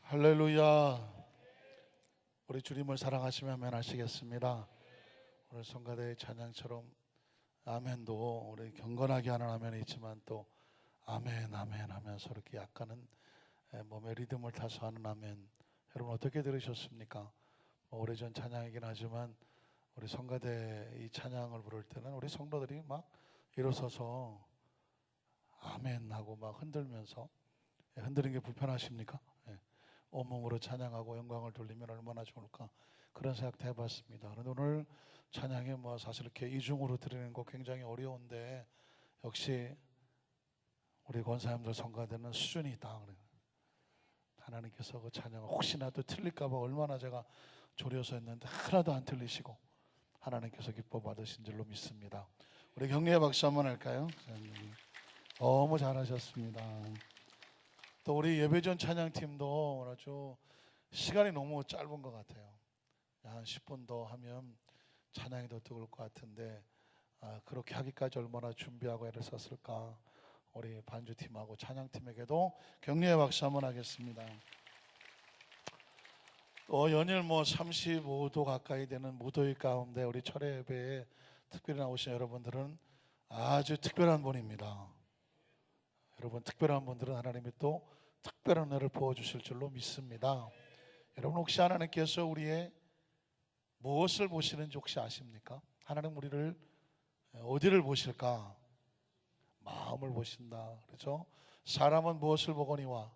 할렐루야. 우리 주님을 사랑하시면 아멘 하시겠습니다. 오늘 성가대의 찬양처럼 아멘도 우리 경건하게 하는 아멘이 있지만 또 아멘 아멘 하면서 이렇게 약간은 몸의 리듬을 타서 하는 아멘. 여러분 어떻게 들으셨습니까? 오래전 찬양이긴 하지만 우리 성가대 이 찬양을 부를 때는 우리 성도들이 막 일어서서 아멘 하고 막 흔들면서, 흔드는 게 불편하십니까? 온몸으로 찬양하고 영광을 돌리면 얼마나 좋을까, 그런 생각도 해봤습니다. 그런데 오늘 찬양에 사실 이렇게 이중으로 드리는 거 굉장히 어려운데 역시 우리 권사님들 성가대는 수준이 있다. 하나님께서 그 찬양을 혹시나 또 틀릴까봐 얼마나 제가 졸여서 했는데 하나도 안 틀리시고 하나님께서 기뻐 받으신 줄로 믿습니다. 우리 격려의 박수 한번 할까요? 너무 잘하셨습니다. 또 우리 예배전 찬양팀도 아주 시간이 너무 짧은 것 같아요. 한 10분 더 하면 찬양이 더 뜨거울 것 같은데 그렇게 하기까지 얼마나 준비하고 애를 썼을까. 우리 반주팀하고 찬양팀에게도 격려의 박수 한번 하겠습니다. 또 연일 35도 가까이 되는 무더위 가운데 우리 철회 예배에 특별히 나오신 여러분들은 아주 특별한 분입니다. 여러분 특별한 분들은 하나님이 또 특별한 은혜를 부어주실 줄로 믿습니다. 여러분 혹시 하나님께서 우리의 무엇을 보시는지 혹시 아십니까? 하나님 우리를 어디를 보실까? 마음을 보신다. 그렇죠? 사람은 무엇을 보거니와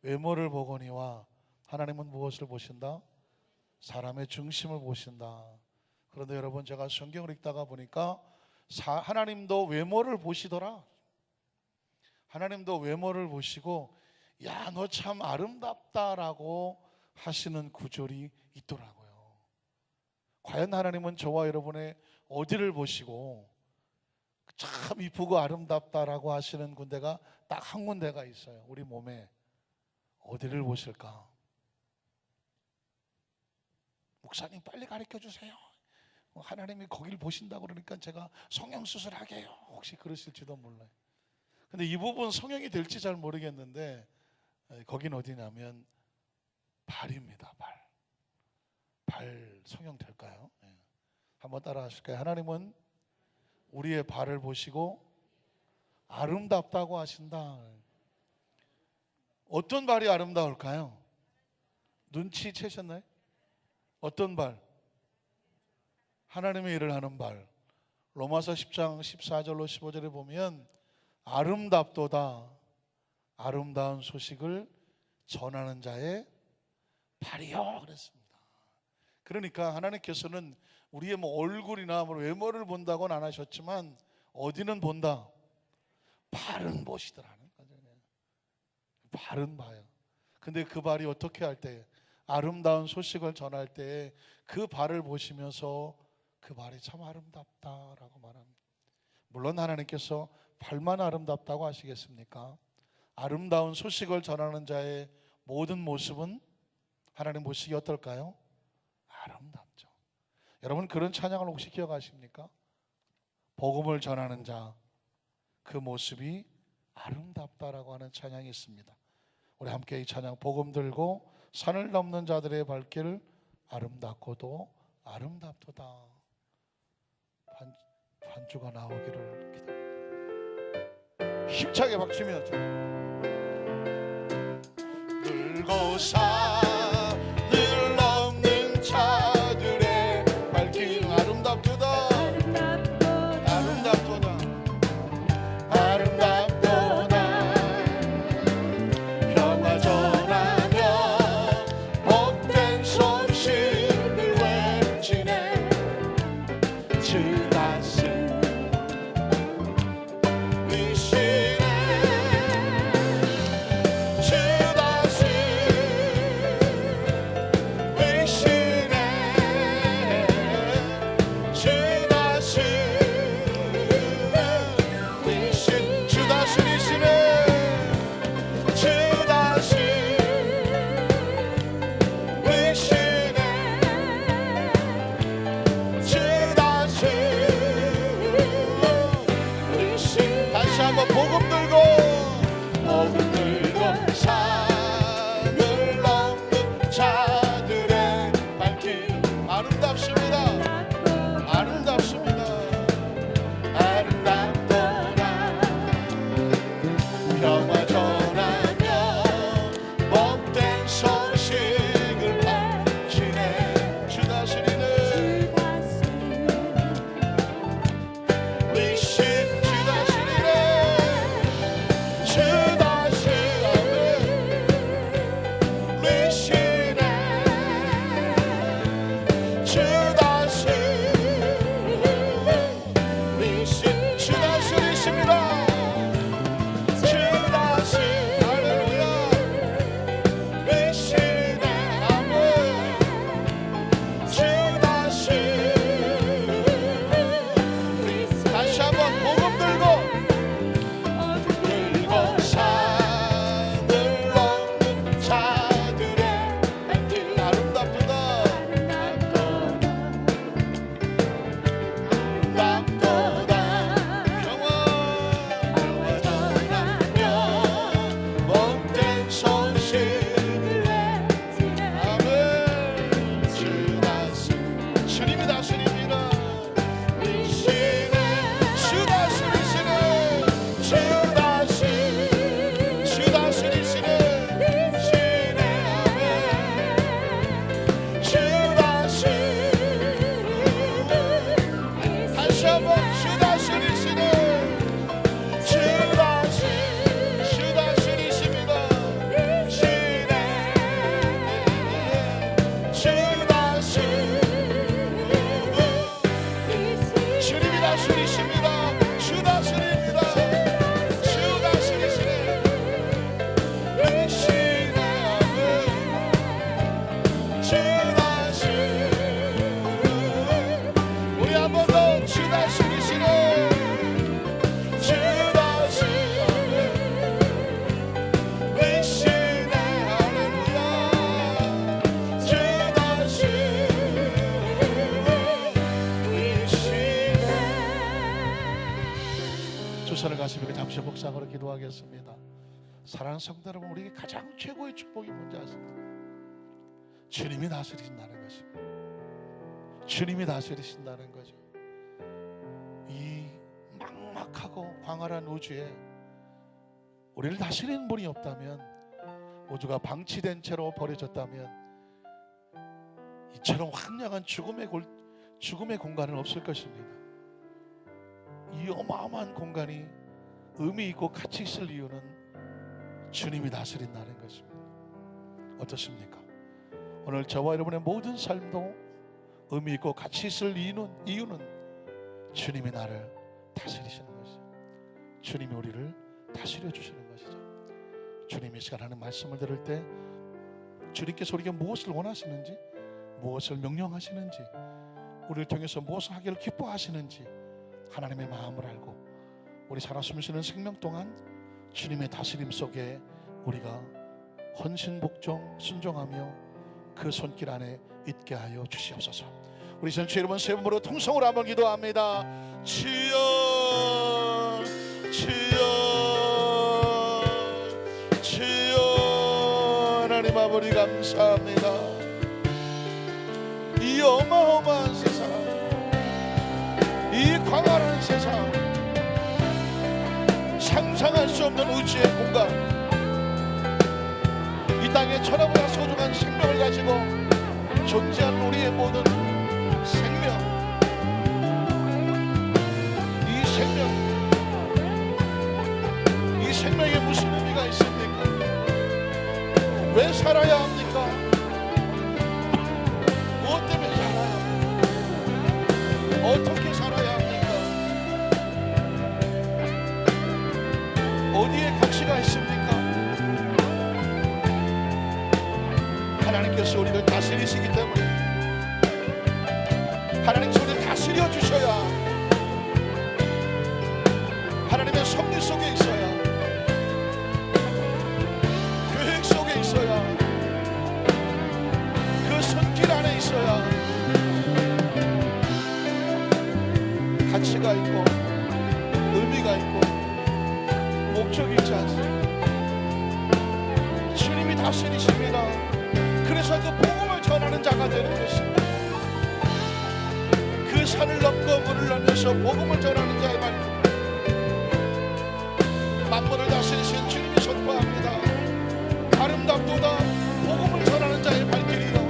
외모를 보거니와 하나님은 무엇을 보신다? 사람의 중심을 보신다. 그런데 여러분 제가 성경을 읽다가 보니까 하나님도 외모를 보시더라. 하나님도 외모를 보시고 야, 너 참 아름답다라고 하시는 구절이 있더라고요. 과연 하나님은 저와 여러분의 어디를 보시고 참 이쁘고 아름답다라고 하시는 군데가 딱 한 군데가 있어요. 우리 몸에 어디를 보실까? 목사님 빨리 가르쳐 주세요. 하나님이 거기를 보신다고 그러니까 제가 성형수술하게 해요. 혹시 그러실지도 몰라요. 근데 이 부분 성형이 될지 잘 모르겠는데 거긴 어디냐면 발입니다. 발 성형 될까요? 한번 따라 하실까요? 하나님은 우리의 발을 보시고 아름답다고 하신다. 어떤 발이 아름다울까요? 눈치채셨나요? 어떤 발? 하나님의 일을 하는 발. 로마서 10장 14절로 15절에 보면 아름답도다, 아름다운 소식을 전하는 자의 발이요 그랬습니다. 그러니까 하나님께서는 우리의 얼굴이나 외모를 본다고는 안 하셨지만 어디는 본다? 발은 보시더라는 거죠. 발은 봐요. 근데 그 발이 어떻게 할 때, 아름다운 소식을 전할 때 그 발을 보시면서 그 발이 참 아름답다라고 말합니다. 물론 하나님께서 발만 아름답다고 하시겠습니까? 아름다운 소식을 전하는 자의 모든 모습은 하나님 보시기에 어떨까요? 아름답죠. 여러분 그런 찬양을 혹시 기억하십니까? 복음을 전하는 자, 그 모습이 아름답다라고 하는 찬양이 있습니다. 우리 함께 이 찬양, 복음 들고 산을 넘는 자들의 발길 아름답고도 아름답도다. 반주가 나오기를 기다립니다. 힘차게 박수며 들고 산을 넘는 자들의 발길 아름답도다. 아름답도다. 아름답도다. 평화 전하며 복된 소식을 외치네. 주 다스 위시네. 주 다스 사랑하는 성도 여러분, 우리에게 가장 최고의 축복이 뭔지 아십니까? 주님이 다스리신다는 것입니다. 주님이 다스리신다는 거죠. 이 막막하고 광활한 우주에 우리를 다스리는 분이 없다면, 우주가 방치된 채로 버려졌다면 이처럼 황량한 죽음의 공간은 없을 것입니다. 이 어마어마한 공간이 의미 있고 가치 있을 이유는 주님이 다스린다는 것입니다. 어떻습니까? 오늘 저와 여러분의 모든 삶도 의미 있고 가치 있을 이유는 주님이 나를 다스리시는 것이죠. 주님이 우리를 다스려 주시는 것이죠. 주님이 시간 하는 말씀을 들을 때 주님께서 우리에게 무엇을 원하시는지, 무엇을 명령하시는지, 우리를 통해서 무엇을 하기를 기뻐하시는지 하나님의 마음을 알고 우리 살아 숨쉬는 생명 동안 주님의 다스림 속에 우리가 헌신복종 순종하며 그 손길 안에 있게 하여 주시옵소서. 우리 전체 여러분 세 번으로 통성으로 한번 기도합니다. 주여 주여 주여. 하나님 아버지 감사합니다. 이 어마어마한 세상, 이 광활한 세상, 상상할 수 없는 우주의 공간, 이 땅에 천하보다 소중한 생명을 가지고 존재하는 우리의 모든 생명, 이 생명에 무슨 의미가 있습니까? 왜 살아야 합니까? 무엇 때문에 살아야 합니까? 어떻게 살아야 합니까? 어디에 가치가 있습니까? 하나님께서 우리를 다스리시기 때문에, 하나님께서 우리를 다스려 주셔야, 하나님의 섭리 속에 있어야, 계획 속에 있어야, 그 손길 안에 있어야 가치가 있고 의미가 있고 목적이 있지 않습니까? 주님이 다스리십니다. 그래서 그 복음을 전하는 자가 되는 것입니다. 그 산을 넘고 물을 넘겨서 복음을 전하는 자의 발길, 만물을 다스리신 주님이 선포합니다. 아름답도다 복음을 전하는 자의 발길이요,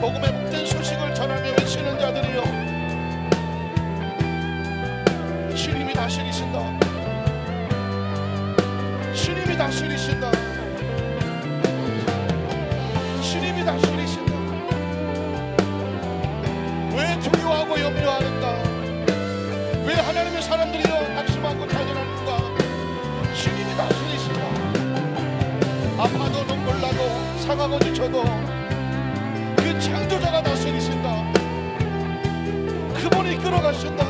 복음의 복된 소식을 전하며 외치는 자들이요, 주님이 다스리신다. 주님이 다스리신다. 주님이 다스리신다. 왜 두려워하고 염려하는가? 왜 하나님의 사람들이여 낙심하고 좌절하는가? 주님이 다스리신다. 아파도 눈물 나도 상하고 지쳐도 그 창조자가 다스리신다. 그분이 이끌어가신다.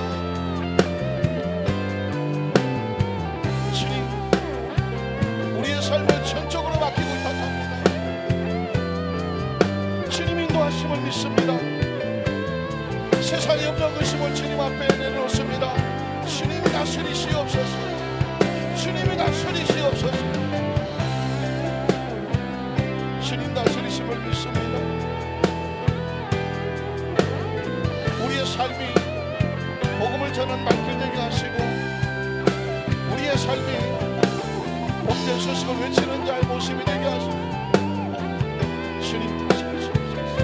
주님, 우리의 삶을 전적으로 맡기고 부탁합니다. 주님 인도하심을 믿습니다. 세상의 없는 의심을 주님 앞에 내놓습니다. 주님이 다스리시옵소서. 주님이 다스리시옵소서. 주님 다스리심을 믿습니다. 우리의 삶이 복음을 전하는 발길 되게 하시고, 우리의 삶이 복된 소식을 외치는 자의 모습이 되게 하시고, 주님 다스리시옵소서.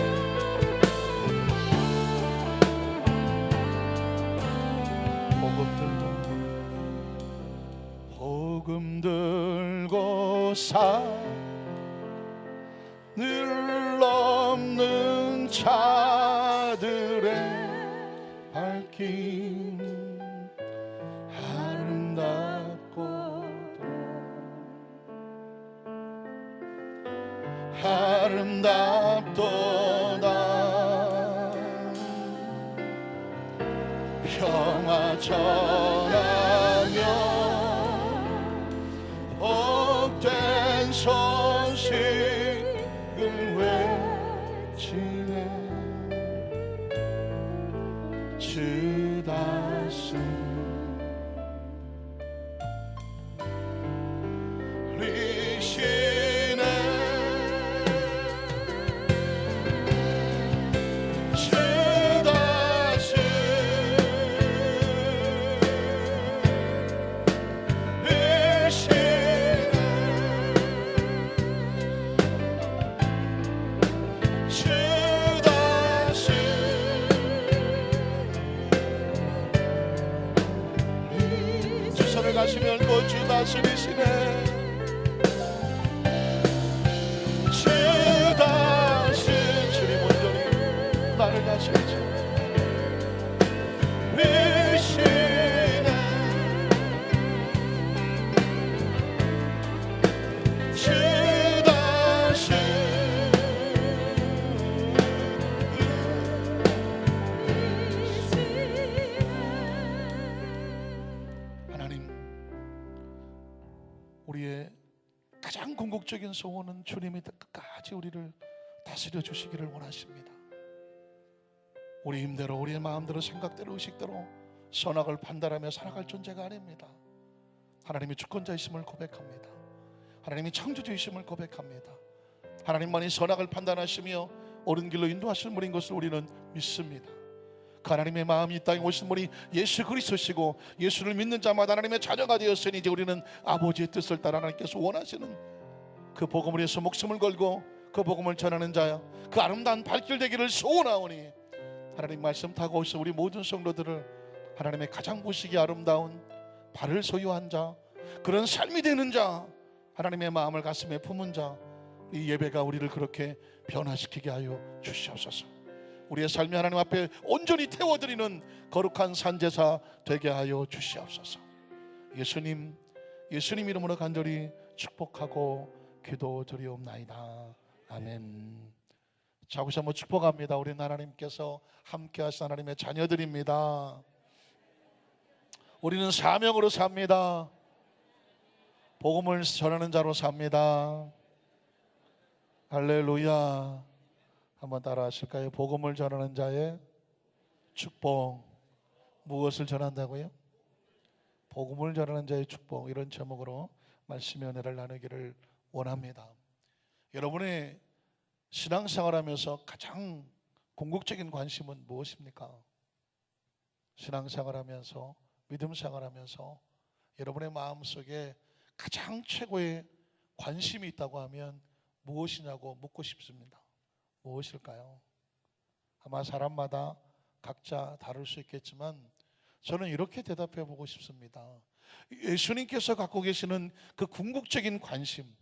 복음 들고 산을 넘는 자들의 밝힘, 아름답도다 평화 전하며 복된 소식을 외치네. 주 다스 우리 가시면 그 주 다스리시네. 주 다스리 주님 온전히 나를 다스리시네. 주 다스리 우리의 가장 궁극적인 소원은 주님이 끝까지 우리를 다스려 주시기를 원하십니다. 우리 힘대로 우리의 마음대로 생각대로 의식대로 선악을 판단하며 살아갈 존재가 아닙니다. 하나님이 주권자이심을 고백합니다. 하나님이 창조주이심을 고백합니다. 하나님만이 선악을 판단하시며 옳은 길로 인도하실 분인 것을 우리는 믿습니다. 그 하나님의 마음이 이 땅에 오신 분이 예수 그리스도시고 예수를 믿는 자마다 하나님의 자녀가 되었으니 이제 우리는 아버지의 뜻을 따라 하나님께서 원하시는 그 복음을 위해서 목숨을 걸고 그 복음을 전하는 자야, 그 아름다운 발길 되기를 소원하오니 하나님 말씀 타고 오셔서 우리 모든 성도들을 하나님의 가장 보시기 아름다운 발을 소유한 자, 그런 삶이 되는 자, 하나님의 마음을 가슴에 품은 자, 이 예배가 우리를 그렇게 변화시키게 하여 주시옵소서. 우리의 삶이 하나님 앞에 온전히 태워드리는 거룩한 산제사 되게 하여 주시옵소서. 예수님 이름으로 간절히 축복하고 기도드리옵나이다. 아멘. 자, 혹시 한번 축복합니다. 우리는 하나님께서 함께 하신 하나님의 자녀들입니다. 우리는 사명으로 삽니다. 복음을 전하는 자로 삽니다. 할렐루야. 한번 따라 하실까요? 복음을 전하는 자의 축복. 무엇을 전한다고요? 복음을 전하는 자의 축복. 이런 제목으로 말씀의 은혜를 나누기를 원합니다. 여러분의 신앙생활하면서 가장 궁극적인 관심은 무엇입니까? 신앙생활하면서, 믿음생활하면서 여러분의 마음속에 가장 최고의 관심이 있다고 하면 무엇이냐고 묻고 싶습니다. 무엇일까요? 아마 사람마다 각자 다를 수 있겠지만 저는 이렇게 대답해 보고 싶습니다. 예수님께서 갖고 계시는 그 궁극적인 관심,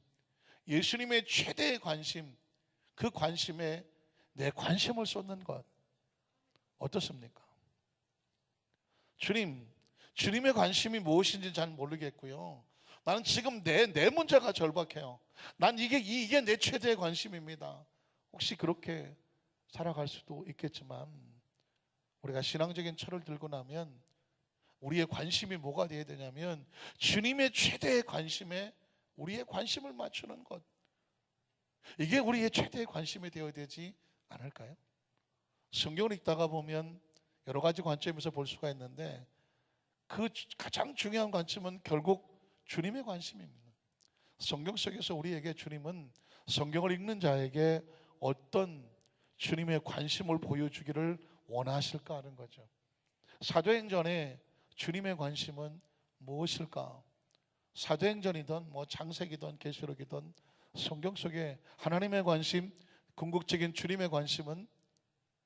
예수님의 최대의 관심, 그 관심에 내 관심을 쏟는 것 어떻습니까? 주님의 관심이 무엇인지 잘 모르겠고요. 나는 지금 내 문제가 절박해요. 난 이게 내 최대의 관심입니다. 혹시 그렇게 살아갈 수도 있겠지만 우리가 신앙적인 철을 들고 나면 우리의 관심이 뭐가 되어야 되냐면 주님의 최대의 관심에 우리의 관심을 맞추는 것, 이게 우리의 최대의 관심이 되어야 되지 않을까요? 성경을 읽다가 보면 여러 가지 관점에서 볼 수가 있는데 그 가장 중요한 관점은 결국 주님의 관심입니다. 성경 속에서 우리에게 주님은 성경을 읽는 자에게 어떤 주님의 관심을 보여주기를 원하실까 하는 거죠. 사도행전에 주님의 관심은 무엇일까? 사도행전이든 창세기든 계시록이든 성경 속에 하나님의 관심, 궁극적인 주님의 관심은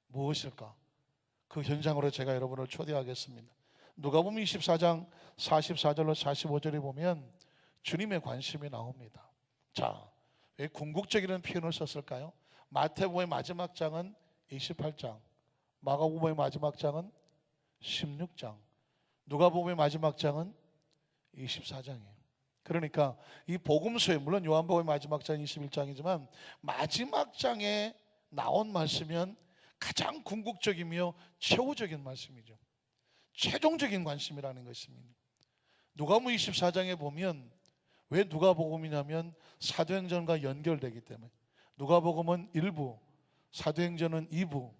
무엇일까? 그 현장으로 제가 여러분을 초대하겠습니다. 누가복음 24장 44절로 45절에 보면 주님의 관심이 나옵니다. 자, 왜 궁극적이라는 표현을 썼을까요? 마태복음의 마지막 장은 28장, 마가복음의 마지막 장은 16장, 누가복음의 마지막 장은 24장이에요. 그러니까 이 복음서에, 물론 요한복음의 마지막 장이 21장이지만 마지막 장에 나온 말씀은 가장 궁극적이며 최후적인 말씀이죠. 최종적인 관심이라는 것입니다. 누가복음 24장에 보면 왜 누가복음이냐면 사도행전과 연결되기 때문에. 누가복음은 1부, 사도행전은 2부.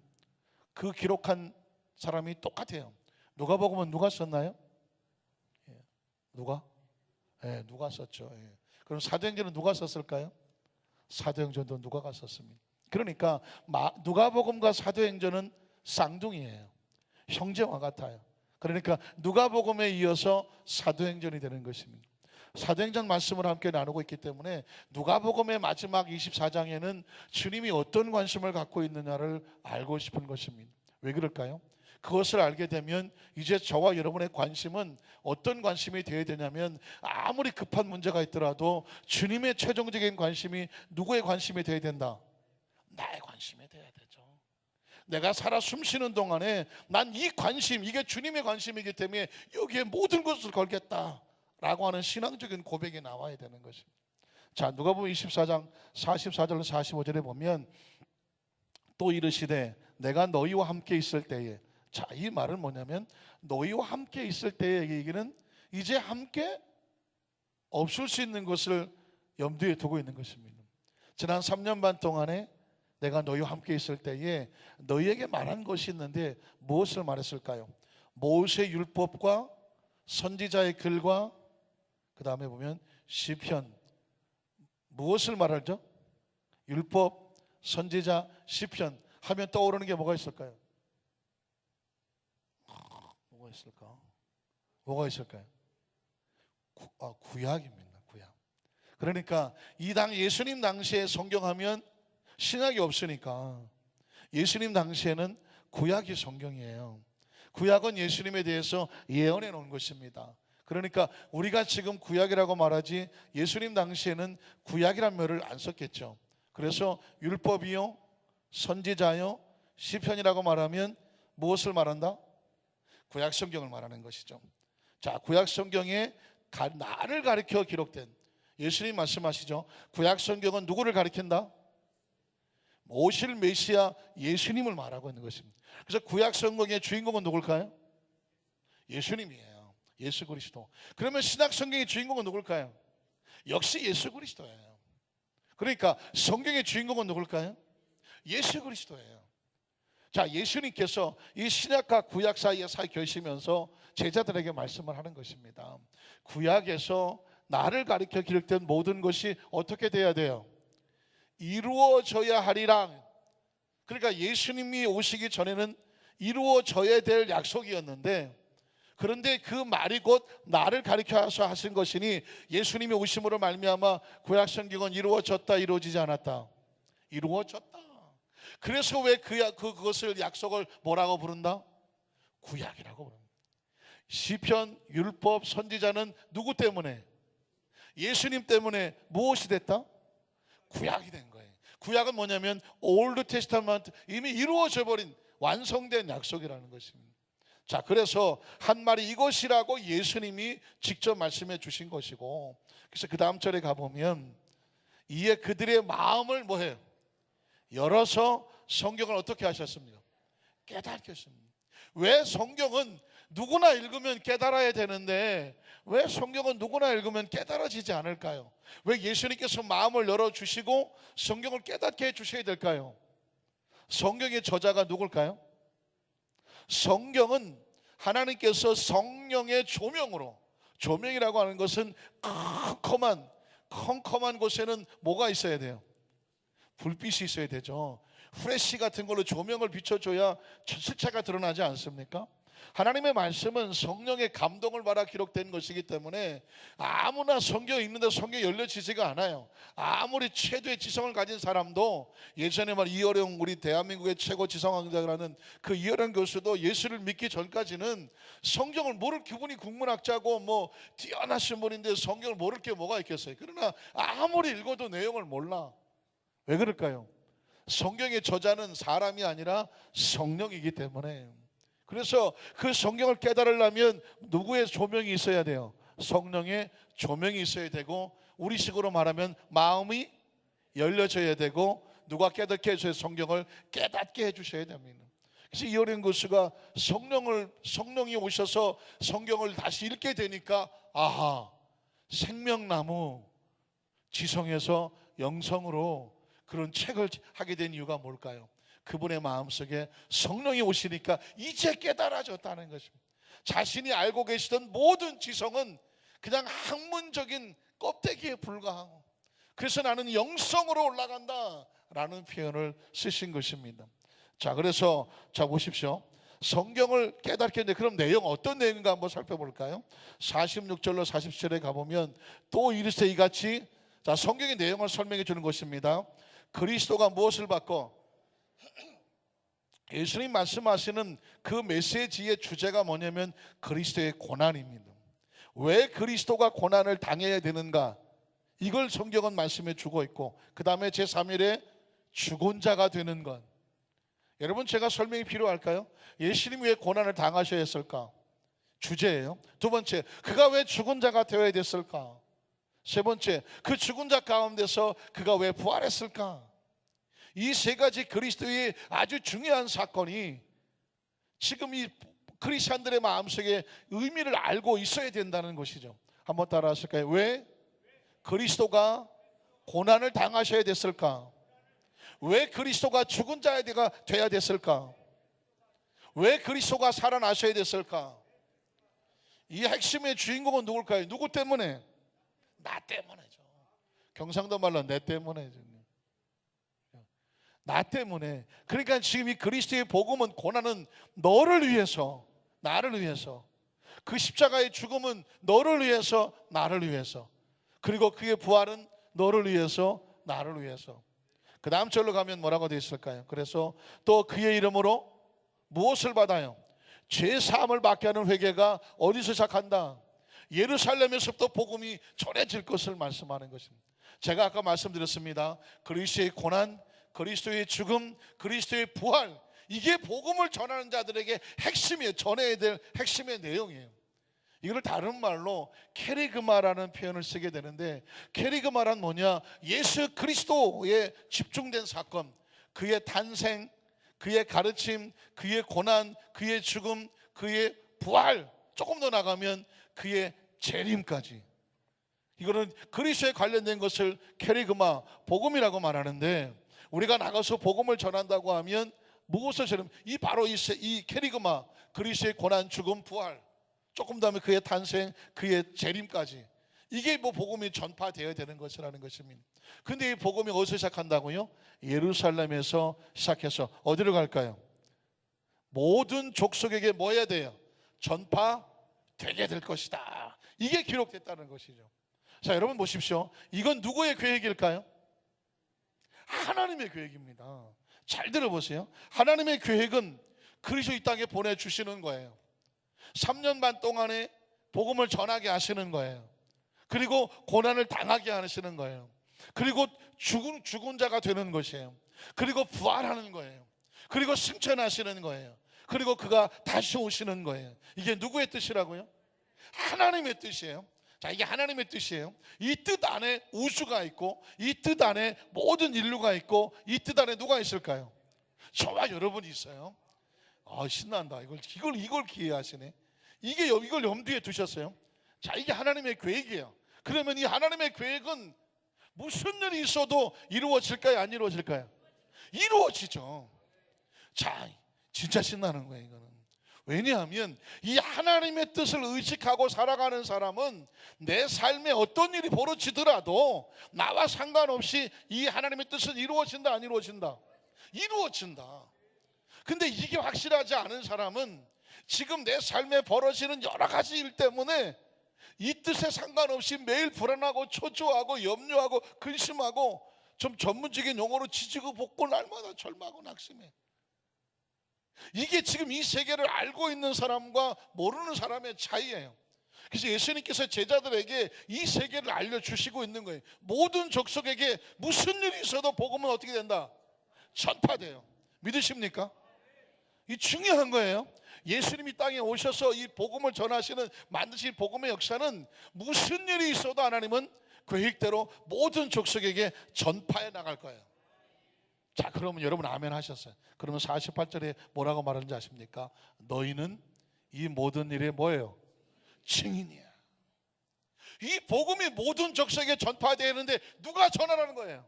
그 기록한 사람이 똑같아요. 누가복음은 누가 썼나요? 누가? 누가 썼죠. 그럼 사도행전은 누가 썼을까요? 사도행전도 누가가 썼습니다. 그러니까 누가복음과 사도행전은 쌍둥이에요. 형제와 같아요. 그러니까 누가복음에 이어서 사도행전이 되는 것입니다. 사도행전 말씀을 함께 나누고 있기 때문에 누가복음의 마지막 24장에는 주님이 어떤 관심을 갖고 있느냐를 알고 싶은 것입니다. 왜 그럴까요? 그것을 알게 되면 이제 저와 여러분의 관심은 어떤 관심이 되어야 되냐면, 아무리 급한 문제가 있더라도 주님의 최종적인 관심이 누구의 관심이 되어야 된다? 나의 관심이 되어야 되죠. 내가 살아 숨쉬는 동안에 난 이 관심, 이게 주님의 관심이기 때문에 여기에 모든 것을 걸겠다 라고 하는 신앙적인 고백이 나와야 되는 것입니다. 자, 누가복음 24장 44절로 45절에 보면 또 이르시되 내가 너희와 함께 있을 때에, 자, 이 말은 뭐냐면 너희와 함께 있을 때의 얘기는 이제 함께 없을 수 있는 것을 염두에 두고 있는 것입니다. 지난 3년 반 동안에 내가 너희와 함께 있을 때에 너희에게 말한 것이 있는데 무엇을 말했을까요? 모세의 율법과 선지자의 글과 그 다음에 보면 시편. 무엇을 말하죠? 율법, 선지자, 시편 하면 떠오르는 게 뭐가 있을까요? 뭐가 있을까? 뭐가 있을까요? 구약입니다. 구약. 그러니까 이 예수님 당시에 성경하면 신약이 없으니까 예수님 당시에는 구약이 성경이에요. 구약은 예수님에 대해서 예언해 놓은 것입니다. 그러니까 우리가 지금 구약이라고 말하지 예수님 당시에는 구약이란 말을 안 썼겠죠. 그래서 율법이요, 선지자요, 시편이라고 말하면 무엇을 말한다? 구약 성경을 말하는 것이죠. 자, 구약 성경에 나를 가리켜 기록된, 예수님 말씀하시죠. 구약 성경은 누구를 가리킨다? 오실 메시아 예수님을 말하고 있는 것입니다. 그래서 구약 성경의 주인공은 누굴까요? 예수님이에요. 예수 그리스도. 그러면 신약 성경의 주인공은 누굴까요? 역시 예수 그리스도예요. 그러니까 성경의 주인공은 누굴까요? 예수 그리스도예요. 자, 예수님께서 이 신약과 구약 사이에 계시면서 제자들에게 말씀을 하는 것입니다. 구약에서 나를 가리켜 기록된 모든 것이 어떻게 돼야 돼요? 이루어져야 하리라. 그러니까 예수님이 오시기 전에는 이루어져야 될 약속이었는데, 그런데 그 말이 곧 나를 가리켜서 하신 것이니 예수님이 오심으로 말미암아 구약 성경은 이루어졌다, 이루어지지 않았다? 이루어졌다. 그래서 왜 그것을 약속을 뭐라고 부른다? 구약이라고 부릅니다. 시편, 율법, 선지자는 누구 때문에? 예수님 때문에 무엇이 됐다? 구약이 된 거예요. 구약은 뭐냐면 올드 테스타먼트, 이미 이루어져 버린 완성된 약속이라는 것입니다. 자, 그래서 한 말이 이것이라고 예수님이 직접 말씀해 주신 것이고, 그래서 그 다음 절에 가보면 이에 그들의 마음을 뭐해요? 열어서 성경을 어떻게 하셨습니까? 깨닫게 하십니다. 왜 성경은 누구나 읽으면 깨달아야 되는데 왜 성경은 누구나 읽으면 깨달아지지 않을까요? 왜 예수님께서 마음을 열어주시고 성경을 깨닫게 해주셔야 될까요? 성경의 저자가 누굴까요? 성경은 하나님께서 성령의 조명으로, 조명이라고 하는 것은 컴컴한 곳에는 뭐가 있어야 돼요? 불빛이 있어야 되죠. 후레쉬 같은 걸로 조명을 비춰줘야 실체가 드러나지 않습니까? 하나님의 말씀은 성령의 감동을 받아 기록된 것이기 때문에 아무나 성경 읽는데 성경이 열려지지가 않아요. 아무리 최대의 지성을 가진 사람도, 예전에 이어령, 우리 대한민국의 최고 지성학자라는 그 이어령 교수도 예수를 믿기 전까지는 성경을 모를, 그분이 국문학자고 뛰어나신 분인데 성경을 모를 게 뭐가 있겠어요. 그러나 아무리 읽어도 내용을 몰라. 왜 그럴까요? 성경의 저자는 사람이 아니라 성령이기 때문에. 그래서 그 성경을 깨달으려면 누구의 조명이 있어야 돼요? 성령의 조명이 있어야 되고, 우리식으로 말하면 마음이 열려져야 되고, 누가 깨닫게 해줘야 성경을 깨닫게 해주셔야 됩니다. 그래서 이어령 교수가 성령이 오셔서 성경을 다시 읽게 되니까 아하, 생명나무 지성에서 영성으로 그런 책을 하게 된 이유가 뭘까요? 그분의 마음속에 성령이 오시니까 이제 깨달아졌다는 것입니다. 자신이 알고 계시던 모든 지성은 그냥 학문적인 껍데기에 불과하고, 그래서 나는 영성으로 올라간다 라는 표현을 쓰신 것입니다. 자, 그래서 자 보십시오. 성경을 깨닫게 했는데 그럼 내용 어떤 내용인가 한번 살펴볼까요? 46절로 47절에 가보면 또 이르시되 이같이, 자 성경의 내용을 설명해 주는 것입니다. 그리스도가 무엇을 받고, 예수님 말씀하시는 그 메시지의 주제가 뭐냐면 그리스도의 고난입니다. 왜 그리스도가 고난을 당해야 되는가, 이걸 성경은 말씀해 주고 있고, 그 다음에 제3일에 죽은 자가 되는 것. 여러분, 제가 설명이 필요할까요? 예수님이 왜 고난을 당하셔야 했을까? 주제예요. 두 번째, 그가 왜 죽은 자가 되어야 됐을까? 세 번째, 그 죽은 자 가운데서 그가 왜 부활했을까? 이 세 가지 그리스도의 아주 중요한 사건이 지금 이 크리스찬들의 마음속에 의미를 알고 있어야 된다는 것이죠. 한번 따라 하실까요? 왜 그리스도가 고난을 당하셔야 됐을까? 왜 그리스도가 죽은 자가 돼야 됐을까? 왜 그리스도가 살아나셔야 됐을까? 이 핵심의 주인공은 누굴까요? 누구 때문에? 나 때문에죠. 경상도 말로 내 때문에죠. 나 때문에. 그러니까 지금 이 그리스도의 복음은, 고난은 너를 위해서, 나를 위해서, 그 십자가의 죽음은 너를 위해서, 나를 위해서, 그리고 그의 부활은 너를 위해서, 나를 위해서. 그 다음 절로 가면 뭐라고 되어 있을까요? 그래서 또 그의 이름으로 무엇을 받아요? 죄사함을 받게 하는 회개가 어디서 시작한다? 예루살렘에서부터 복음이 전해질 것을 말씀하는 것입니다. 제가 아까 말씀드렸습니다. 그리스도의 고난, 그리스도의 죽음, 그리스도의 부활, 이게 복음을 전하는 자들에게 핵심이에요. 전해야 될 핵심의 내용이에요. 이걸 다른 말로 케리그마라는 표현을 쓰게 되는데, 케리그마란 뭐냐? 예수 그리스도에 집중된 사건, 그의 탄생, 그의 가르침, 그의 고난, 그의 죽음, 그의 부활, 조금 더 나가면 그의 재림까지, 이거는 그리스도에 관련된 것을 케리그마, 복음이라고 말하는데, 우리가 나가서 복음을 전한다고 하면 무엇을 전하면 바로 이 케리그마, 그리스도의 고난, 죽음, 부활, 조금 다음에 그의 탄생, 그의 재림까지, 이게 뭐 복음이 전파되어야 되는 것이라는 것입니다. 근데 이 복음이 어디서 시작한다고요? 예루살렘에서 시작해서 어디로 갈까요? 모든 족속에게 뭐 해야 돼요? 전파되게 될 것이다. 이게 기록됐다는 것이죠. 자, 여러분 보십시오. 이건 누구의 계획일까요? 하나님의 계획입니다. 잘 들어보세요. 하나님의 계획은 그리스도 이 땅에 보내주시는 거예요. 3년 반 동안에 복음을 전하게 하시는 거예요. 그리고 고난을 당하게 하시는 거예요. 그리고 죽은 자가 되는 것이에요. 그리고 부활하는 거예요. 그리고 승천하시는 거예요. 그리고 그가 다시 오시는 거예요. 이게 누구의 뜻이라고요? 하나님의 뜻이에요. 자, 이게 하나님의 뜻이에요. 이 뜻 안에 우주가 있고, 이 뜻 안에 모든 인류가 있고, 이 뜻 안에 누가 있을까요? 저와 여러분이 있어요. 아, 신난다. 이걸 기회하시네. 이걸 염두에 두셨어요. 자, 이게 하나님의 계획이에요. 그러면 이 하나님의 계획은 무슨 일이 있어도 이루어질까요? 안 이루어질까요? 이루어지죠. 자, 진짜 신나는 거예요, 이거는. 왜냐하면 이 하나님의 뜻을 의식하고 살아가는 사람은 내 삶에 어떤 일이 벌어지더라도 나와 상관없이 이 하나님의 뜻은 이루어진다, 안 이루어진다? 이루어진다. 근데 이게 확실하지 않은 사람은 지금 내 삶에 벌어지는 여러 가지 일 때문에 이 뜻에 상관없이 매일 불안하고 초조하고 염려하고 근심하고, 좀 전문적인 용어로 지지고 볶고 날마다 절망하고 낙심해. 이게 지금 이 세계를 알고 있는 사람과 모르는 사람의 차이예요. 그래서 예수님께서 제자들에게 이 세계를 알려주시고 있는 거예요. 모든 족속에게 무슨 일이 있어도 복음은 어떻게 된다? 전파돼요. 믿으십니까? 이 중요한 거예요. 예수님이 땅에 오셔서 이 복음을 전하시는, 만드신 복음의 역사는 무슨 일이 있어도 하나님은 계획대로 모든 족속에게 전파해 나갈 거예요. 자, 그러면 여러분 아멘 하셨어요. 그러면 48절에 뭐라고 말하는지 아십니까? 너희는 이 모든 일에 뭐예요? 증인이야. 이 복음이 모든 족속에게 전파되는데 누가 전하라는 거예요?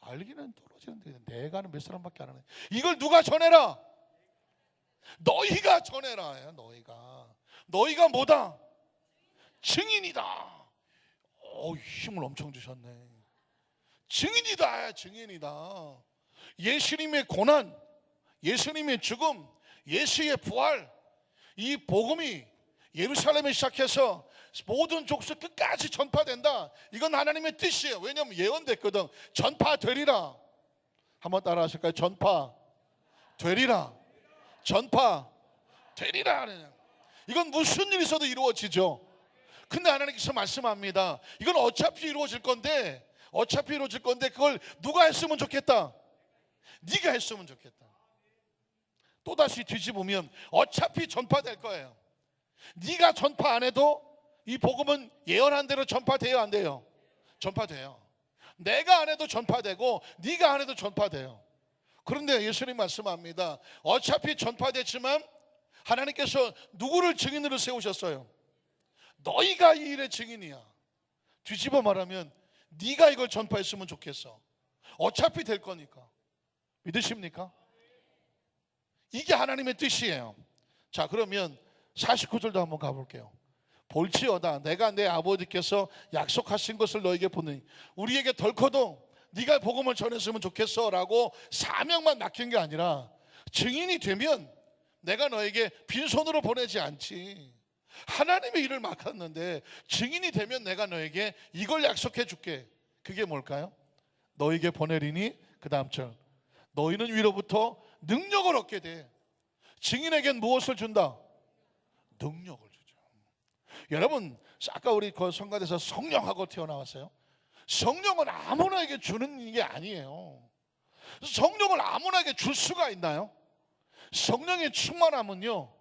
알기는 떨어지는데 내가 아는 몇 사람밖에 안 하네. 이걸 누가 전해라? 너희가 전해라. 너희가 뭐다? 증인이다. 힘을 엄청 주셨네. 증인이다, 증인이다. 예수님의 고난, 예수님의 죽음, 예수의 부활, 이 복음이 예루살렘에 시작해서 모든 족속 끝까지 전파된다. 이건 하나님의 뜻이에요. 왜냐하면 예언됐거든. 전파되리라. 한번 따라 하실까요? 전파되리라. 전파되리라. 이건 무슨 일이 있어도 이루어지죠. 근데 하나님께서 말씀합니다. 이건 어차피 이루어질 건데 그걸 누가 했으면 좋겠다? 네가 했으면 좋겠다. 또다시 뒤집으면 어차피 전파될 거예요. 네가 전파 안 해도 이 복음은 예언한 대로 전파돼요, 안 돼요? 전파돼요. 내가 안 해도 전파되고 네가 안 해도 전파돼요. 그런데 예수님 말씀합니다. 어차피 전파됐지만 하나님께서 누구를 증인으로 세우셨어요? 너희가 이 일의 증인이야. 뒤집어 말하면 네가 이걸 전파했으면 좋겠어. 어차피 될 거니까. 믿으십니까? 이게 하나님의 뜻이에요. 자, 그러면 49절도 한번 가볼게요. 볼지어다 내가 내 아버지께서 약속하신 것을 너에게 보느니 우리에게 덜커도 네가 복음을 전했으면 좋겠어 라고 사명만 맡긴 게 아니라 증인이 되면 내가 너에게 빈손으로 보내지 않지. 하나님의 일을 맡았는데 증인이 되면 내가 너에게 이걸 약속해 줄게. 그게 뭘까요? 너에게 보내리니 그 다음 절 너희는 위로부터 능력을 얻게 돼. 증인에겐 무엇을 준다? 능력을 주죠. 여러분, 아까 우리 그 성가대에서 성령하고 태어나왔어요. 성령은 아무나에게 주는 게 아니에요. 성령을 아무나에게 줄 수가 있나요? 성령의 충만함은요,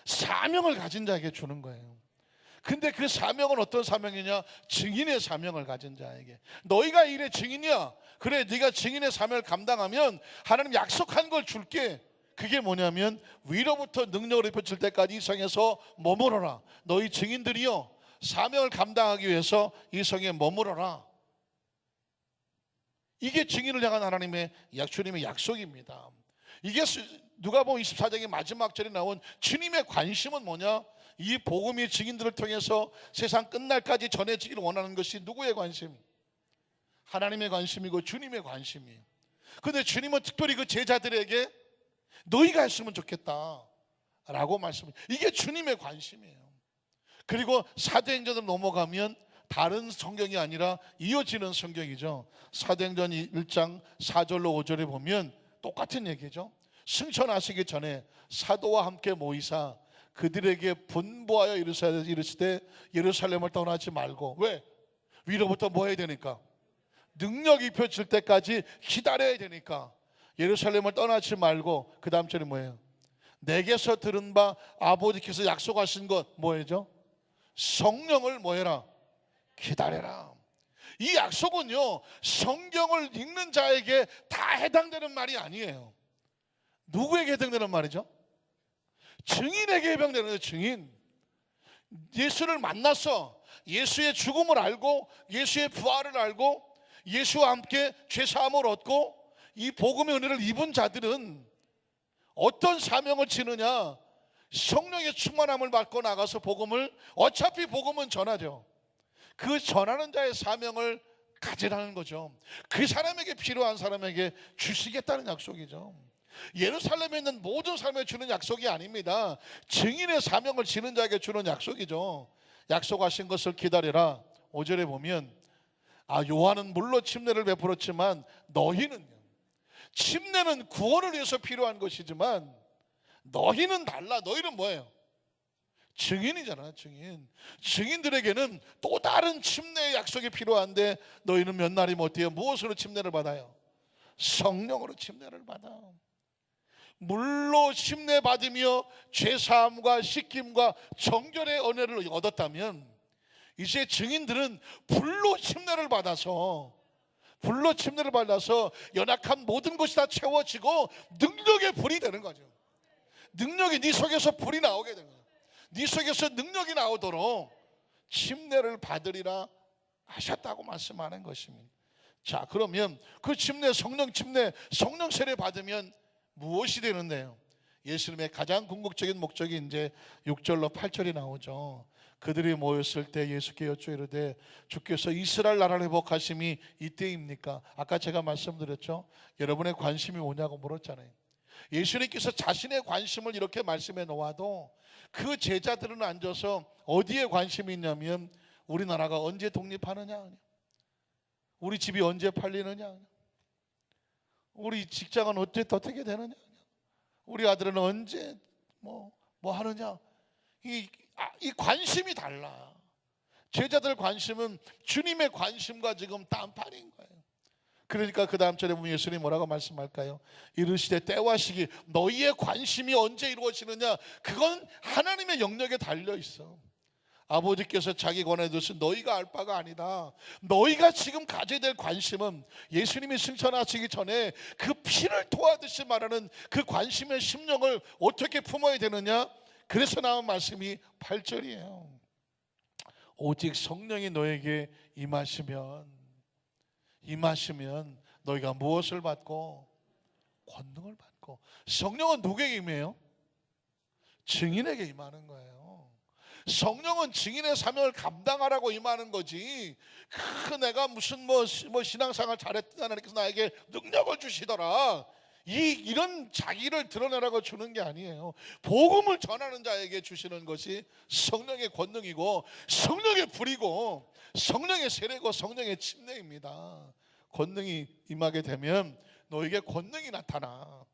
사명을 가진 자에게 주는 거예요. 근데 그 사명은 어떤 사명이냐? 증인의 사명을 가진 자에게. 너희가 일의 증인이야. 그래, 네가 증인의 사명을 감당하면 하나님 약속한 걸 줄게. 그게 뭐냐면 위로부터 능력을 입혀질 때까지 이 성에서 머무러라. 너희 증인들이요, 사명을 감당하기 위해서 이 성에 머무러라. 이게 증인을 향한 하나님의 주님의 약속입니다. 이게 누가복음 24장의 마지막 절에 나온 주님의 관심은 뭐냐? 이 복음이 증인들을 통해서 세상 끝날까지 전해지기를 원하는 것이 누구의 관심? 하나님의 관심이고 주님의 관심이에요. 그런데 주님은 특별히 그 제자들에게 너희가 했으면 좋겠다 라고 말씀해요. 이게 주님의 관심이에요. 그리고 사도행전으로 넘어가면 다른 성경이 아니라 이어지는 성경이죠. 사도행전 1장 4절로 5절에 보면 똑같은 얘기죠. 승천하시기 전에 사도와 함께 모이사 그들에게 분부하여 이르시되 예루살렘을 떠나지 말고. 왜? 위로부터 뭐 해야 되니까? 능력이 입혀질 때까지 기다려야 되니까 예루살렘을 떠나지 말고. 그 다음 절이 뭐예요? 내게서 들은 바 아버지께서 약속하신 것 뭐예요? 성령을 뭐해라? 기다려라. 이 약속은요, 성경을 읽는 자에게 다 해당되는 말이 아니에요. 누구에게 해당되는 말이죠? 증인에게 해당되는 거예요. 증인. 예수를 만나서 예수의 죽음을 알고 예수의 부활을 알고 예수와 함께 죄사함을 얻고 이 복음의 은혜를 입은 자들은 어떤 사명을 지느냐? 성령의 충만함을 받고 나가서 복음을, 어차피 복음은 전하죠. 그 전하는 자의 사명을 가지라는 거죠. 그 사람에게, 필요한 사람에게 주시겠다는 약속이죠. 예루살렘에 있는 모든 사람에게 주는 약속이 아닙니다. 증인의 사명을 지는 자에게 주는 약속이죠. 약속하신 것을 기다리라. 5절에 보면 요한은 물로 침례를 베풀었지만 너희는요, 침례는 구원을 위해서 필요한 것이지만 너희는 달라. 너희는 뭐예요? 증인이잖아. 증인들에게는 또 다른 침례의 약속이 필요한데 너희는 몇 날이 못 돼요. 무엇으로 침례를 받아요? 성령으로 침례를 받아. 물로 침례 받으며 죄사함과 씻김과 정결의 은혜를 얻었다면 이제 증인들은 불로 침례를 받아서 연약한 모든 것이 다 채워지고 능력의 불이 되는 거죠. 능력이 네 속에서 불이 나오게 되는 거예요. 네 속에서 능력이 나오도록 침례를 받으리라 하셨다고 말씀하는 것입니다. 자, 그러면 그 침례, 성령 세례 받으면 무엇이 되는데요? 예수님의 가장 궁극적인 목적이 이제 6절로 8절이 나오죠. 그들이 모였을 때 예수께 여쭈 이르되 주께서 이스라엘 나라를 회복하심이 이때입니까? 아까 제가 말씀드렸죠. 여러분의 관심이 뭐냐고 물었잖아요. 예수님께서 자신의 관심을 이렇게 말씀해 놓아도 그 제자들은 앉아서 어디에 관심이 있냐면 우리나라가 언제 독립하느냐, 우리 집이 언제 팔리느냐, 우리 직장은 어떻게 되느냐, 우리 아들은 언제 뭐 하느냐. 이 관심이 달라. 제자들 관심은 주님의 관심과 지금 딴판인 거예요. 그러니까 그 다음 절에 보면 예수님 뭐라고 말씀할까요? 이르시되 때와 시기, 너희의 관심이 언제 이루어지느냐, 그건 하나님의 영역에 달려 있어. 아버지께서 자기 권에 두신 너희가 알 바가 아니다. 너희가 지금 가져야 될 관심은 예수님이 승천하시기 전에 그 피를 토하듯이 말하는 그 관심의 심령을 어떻게 품어야 되느냐. 그래서 나온 말씀이 8절이에요. 오직 성령이 너에게 임하시면 너희가 무엇을 받고? 권능을 받고. 성령은 누구에게 임해요? 증인에게 임하는 거예요. 성령은 증인의 사명을 감당하라고 임하는 거지, 내가 무슨 신앙생활 잘했다 그래서 나에게 능력을 주시더라, 이런 자기를 드러내라고 주는 게 아니에요. 복음을 전하는 자에게 주시는 것이 성령의 권능이고 성령의 불이고 성령의 세례고 성령의 침례입니다. 권능이 임하게 되면 너에게 권능이 나타나.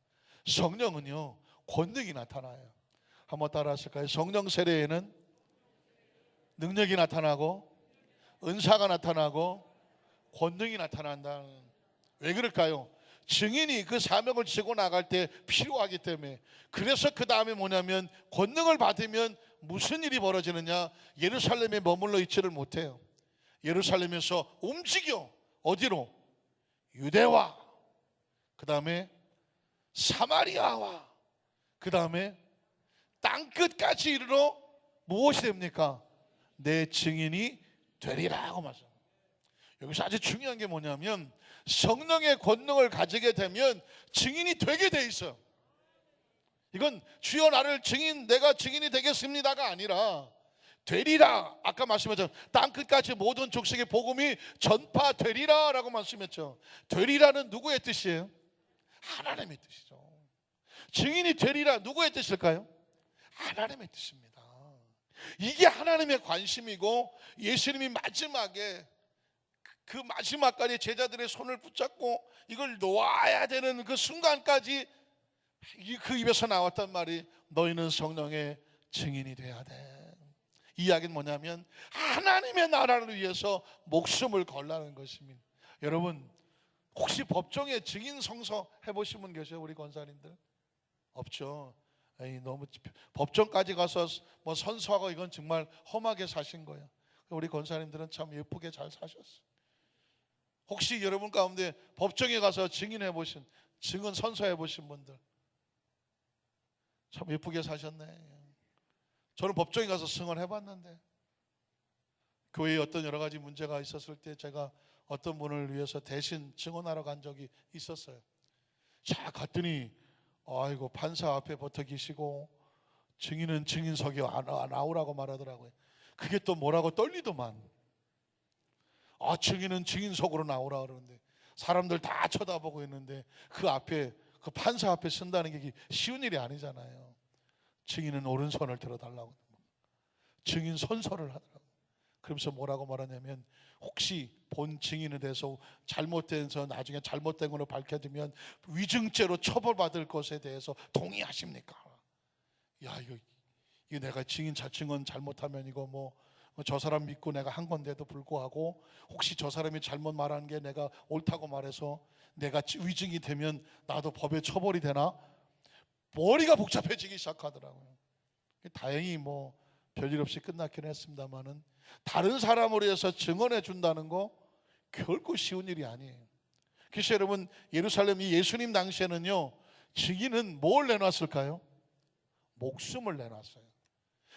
성령은요, 권능이 나타나요. 한번 따라 하실까요? 성령 세례에는 능력이 나타나고 은사가 나타나고 권능이 나타난다. 왜 그럴까요? 증인이 그 사명을 지고 나갈 때 필요하기 때문에. 그래서 그 다음에 뭐냐면 권능을 받으면 무슨 일이 벌어지느냐, 예루살렘에 머물러 있지를 못해요. 예루살렘에서 움직여. 어디로? 유대와, 그 다음에 사마리아와, 그 다음에 땅끝까지 이르러 무엇이 됩니까? 내 증인이 되리라고 말씀. 여기서 아주 중요한 게 뭐냐면 성령의 권능을 가지게 되면 증인이 되게 돼 있어요. 이건 주여 나를 내가 증인이 되겠습니다가 아니라 되리라. 아까 말씀하셨죠. 땅끝까지 모든 족속의 복음이 전파되리라 라고 말씀했죠. 되리라는 누구의 뜻이에요? 하나님의 뜻이죠. 증인이 되리라 누구의 뜻일까요? 하나님의 뜻입니다. 이게 하나님의 관심이고, 예수님이 마지막에 그 마지막까지 제자들의 손을 붙잡고 이걸 놓아야 되는 그 순간까지 그 입에서 나왔단 말이 너희는 성령의 증인이 돼야 돼. 이 이야기는 뭐냐면 하나님의 나라를 위해서 목숨을 걸라는 것입니다. 여러분, 혹시 법정에 증인 성서 해보신 분 계세요? 우리 권사님들? 없죠. 너무 법정까지 가서 선서하고 이건 정말 험하게 사신 거예요. 우리 권사님들은 참 예쁘게 잘 사셨어요. 혹시 여러분 가운데 법정에 가서 증인해 보신, 증언 선서해 보신 분들 참 예쁘게 사셨네. 저는 법정에 가서 증언해 봤는데, 교회에 어떤 여러 가지 문제가 있었을 때 제가 어떤 분을 위해서 대신 증언하러 간 적이 있었어요. 자 갔더니 아이고, 판사 앞에 붙어 계시고 증인은 증인석에 나오라고 말하더라고요. 그게 또 뭐라고 떨리더만. 증인은 증인석으로 나오라 그러는데 사람들 다 쳐다보고 있는데 그 앞에, 그 판사 앞에 쓴다는 게 쉬운 일이 아니잖아요. 증인은 오른손을 들어달라고 증인 선서를 하더라고요. 그러면서 뭐라고 말하냐면, 혹시 본 증인에 대해서 잘못돼서 나중에 잘못된 걸로 밝혀지면 위증죄로 처벌받을 것에 대해서 동의하십니까? 야, 이거 내가 증언 잘못하면 이거 저 사람 믿고 내가 한 건데도 불구하고 혹시 저 사람이 잘못 말한 게 내가 옳다고 말해서 내가 위증이 되면 나도 법에 처벌이 되나? 머리가 복잡해지기 시작하더라고요. 다행히 별일 없이 끝났긴 했습니다만은, 다른 사람으로 해서 증언해 준다는 거 결코 쉬운 일이 아니에요. 그래서 여러분, 예루살렘 예수님 당시에는요, 증인은 뭘 내놨을까요? 목숨을 내놨어요.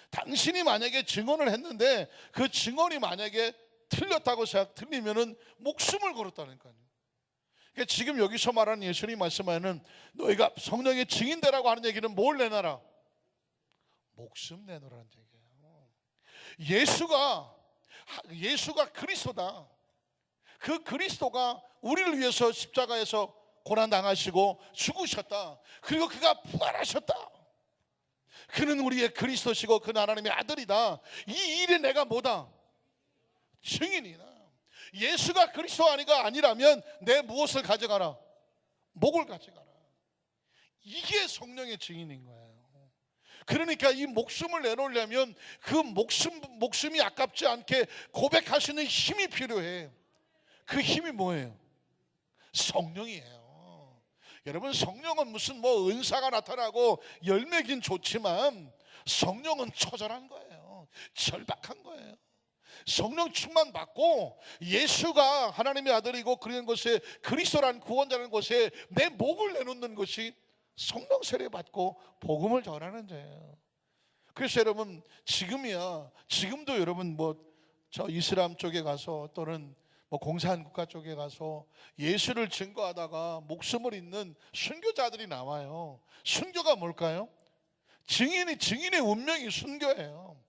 당신이 만약에 증언을 했는데 그 증언이 만약에 틀렸다고 틀리면은 목숨을 걸었다니까요. 그러니까 지금 여기서 말하는 예수님 말씀에는 너희가 성령의 증인되라고 하는 얘기는 뭘 내놔라? 목숨 내놓으라는 얘기예요. 예수가 그리스도다. 그 그리스도가 우리를 위해서 십자가에서 고난당하시고 죽으셨다. 그리고 그가 부활하셨다. 그는 우리의 그리스도시고 그는 하나님의 아들이다. 이 일에 내가 뭐다? 증인이다. 예수가 그리스도가 아니라면 내 무엇을 가져가라? 목을 가져가라. 이게 성령의 증인인 거예요. 그러니까 이 목숨을 내놓으려면 그 목숨이 아깝지 않게 고백할 수 있는 힘이 필요해. 그 힘이 뭐예요? 성령이에요. 여러분, 성령은 무슨 은사가 나타나고 열매긴 좋지만 성령은 처절한 거예요. 절박한 거예요. 성령 충만 받고 예수가 하나님의 아들이고 그런 것에 그리스도란 구원자라는 것에 내 목을 내놓는 것이 성령 세례 받고 복음을 전하는 자예요. 그래서 여러분, 지금도 여러분 저 이슬람 쪽에 가서 또는 공산국가 쪽에 가서 예수를 증거하다가 목숨을 잃는 순교자들이 나와요. 순교가 뭘까요? 증인의 운명이 순교예요.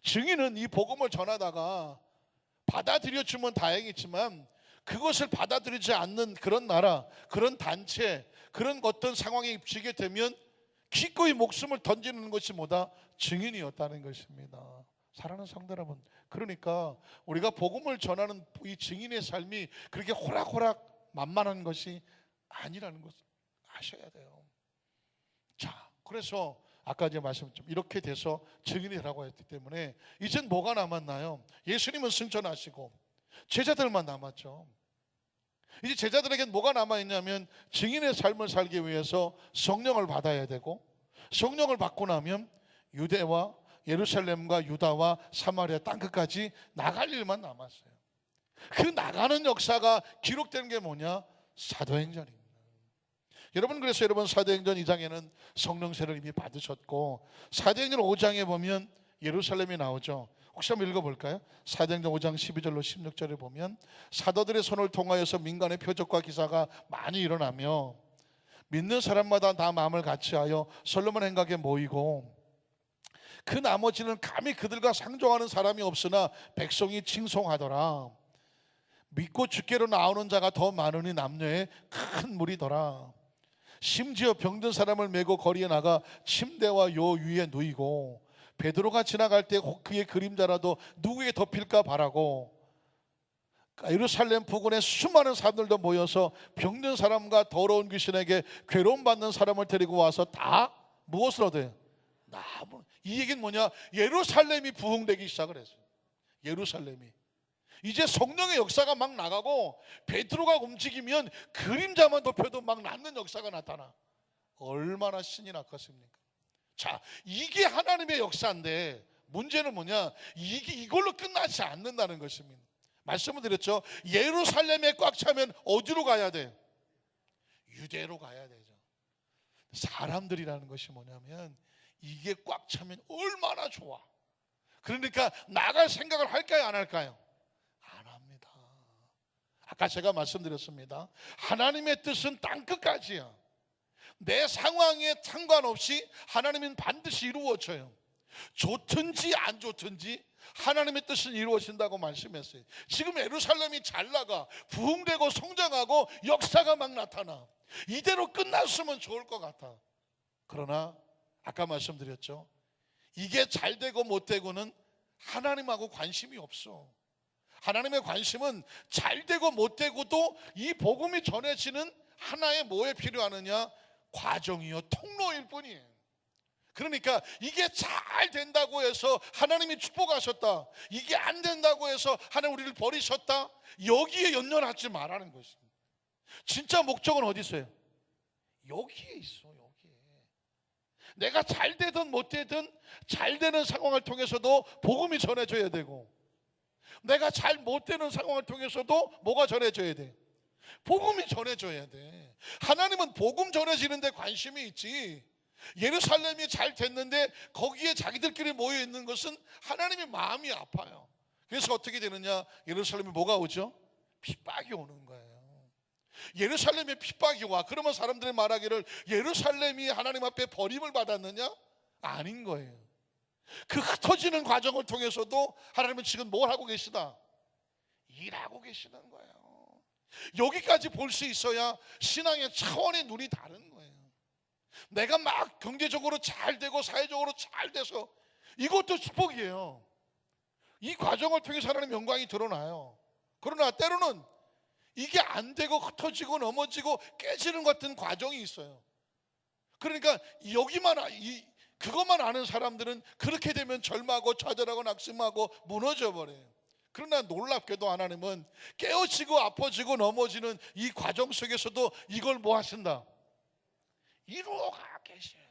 증인은 이 복음을 전하다가 받아들여주면 다행이지만 그것을 받아들이지 않는 그런 나라, 그런 단체, 그런 어떤 상황에 입히게 되면 기꺼이 목숨을 던지는 것이 뭐다? 증인이었다는 것입니다. 사랑하는 성도 여러분, 그러니까 우리가 복음을 전하는 이 증인의 삶이 그렇게 호락호락 만만한 것이 아니라는 것을 아셔야 돼요. 자, 그래서 아까 이제 말씀 좀 이렇게 돼서 증인이라고 했기 때문에 이젠 뭐가 남았나요? 예수님은 승천하시고 제자들만 남았죠. 이제 제자들에겐 뭐가 남아있냐면 증인의 삶을 살기 위해서 성령을 받아야 되고, 성령을 받고 나면 유대와 예루살렘과 유다와 사마리아 땅끝까지 나갈 일만 남았어요. 그 나가는 역사가 기록된 게 뭐냐? 사도행전입니다. 여러분, 그래서 여러분 사도행전 2장에는 성령 세례를 이미 받으셨고, 사도행전 5장에 보면 예루살렘이 나오죠. 혹시 한번 읽어볼까요? 사도행전 5장 12절로 16절에 보면 사도들의 손을 통하여서 민간의 표적과 기사가 많이 일어나며 믿는 사람마다 다 마음을 같이하여 솔로몬 행각에 모이고, 그 나머지는 감히 그들과 상종하는 사람이 없으나 백성이 칭송하더라. 믿고 주께로 나오는 자가 더 많으니 남녀의 큰 무리더라. 심지어 병든 사람을 메고 거리에 나가 침대와 요 위에 누이고, 베드로가 지나갈 때 그의 그림자라도 누구에게 덮일까 바라고, 예루살렘 부근에 수많은 사람들도 모여서 병든 사람과 더러운 귀신에게 괴로움 받는 사람을 데리고 와서 다 무엇을 얻어요? 나무. 이 얘기는 뭐냐? 예루살렘이 부흥되기 시작을 했어요. 예루살렘이 이제 성령의 역사가 막 나가고, 베드로가 움직이면 그림자만 덮여도 막 낫는 역사가 나타나. 얼마나 신이 났겠습니까? 자, 이게 하나님의 역사인데 문제는 뭐냐? 이걸로 끝나지 않는다는 것입니다. 말씀을 드렸죠. 예루살렘에 꽉 차면 어디로 가야 돼? 유대로 가야 되죠. 사람들이라는 것이 뭐냐면 이게 꽉 차면 얼마나 좋아. 그러니까 나갈 생각을 할까요, 안 할까요? 안 합니다. 아까 제가 말씀드렸습니다. 하나님의 뜻은 땅끝까지야. 내 상황에 상관없이 하나님은 반드시 이루어져요. 좋든지 안 좋든지 하나님의 뜻은 이루어진다고 말씀했어요. 지금 예루살렘이 잘 나가, 부흥되고 성장하고 역사가 막 나타나. 이대로 끝났으면 좋을 것 같아. 그러나 아까 말씀드렸죠. 이게 잘 되고 못 되고는 하나님하고 관심이 없어. 하나님의 관심은 잘 되고 못 되고도 이 복음이 전해지는 하나의 뭐에 필요하느냐? 과정이요, 통로일 뿐이에요. 그러니까 이게 잘 된다고 해서 하나님이 축복하셨다, 이게 안 된다고 해서 하나님 우리를 버리셨다, 여기에 연연하지 말라는 것입니다. 진짜 목적은 어디 있어요? 여기에 있어. 여기에. 내가 잘 되든 못 되든 잘 되는 상황을 통해서도 복음이 전해져야 되고, 내가 잘 못 되는 상황을 통해서도 뭐가 전해져야 돼? 복음이 전해져야 돼. 하나님은 복음 전해지는 데 관심이 있지, 예루살렘이 잘 됐는데 거기에 자기들끼리 모여 있는 것은 하나님의 마음이 아파요. 그래서 어떻게 되느냐? 예루살렘에 뭐가 오죠? 핍박이 오는 거예요. 예루살렘에 핍박이 와. 그러면 사람들이 말하기를 예루살렘이 하나님 앞에 버림을 받았느냐? 아닌 거예요. 그 흩어지는 과정을 통해서도 하나님은 지금 뭘 하고 계시다? 일하고 계시는 거예요. 여기까지 볼 수 있어야 신앙의 차원의 눈이 다른 거예요. 내가 막 경제적으로 잘 되고 사회적으로 잘 돼서 이것도 축복이에요. 이 과정을 통해서 하나님 영광이 드러나요. 그러나 때로는 이게 안 되고 흩어지고 넘어지고 깨지는 같은 과정이 있어요. 그러니까 그것만 아는 사람들은 그렇게 되면 절망하고 좌절하고 낙심하고 무너져 버려요. 그러나 놀랍게도 하나님은 깨어지고 아파지고 넘어지는 이 과정 속에서도 이걸 뭐 하신다? 이루어가 계셔요.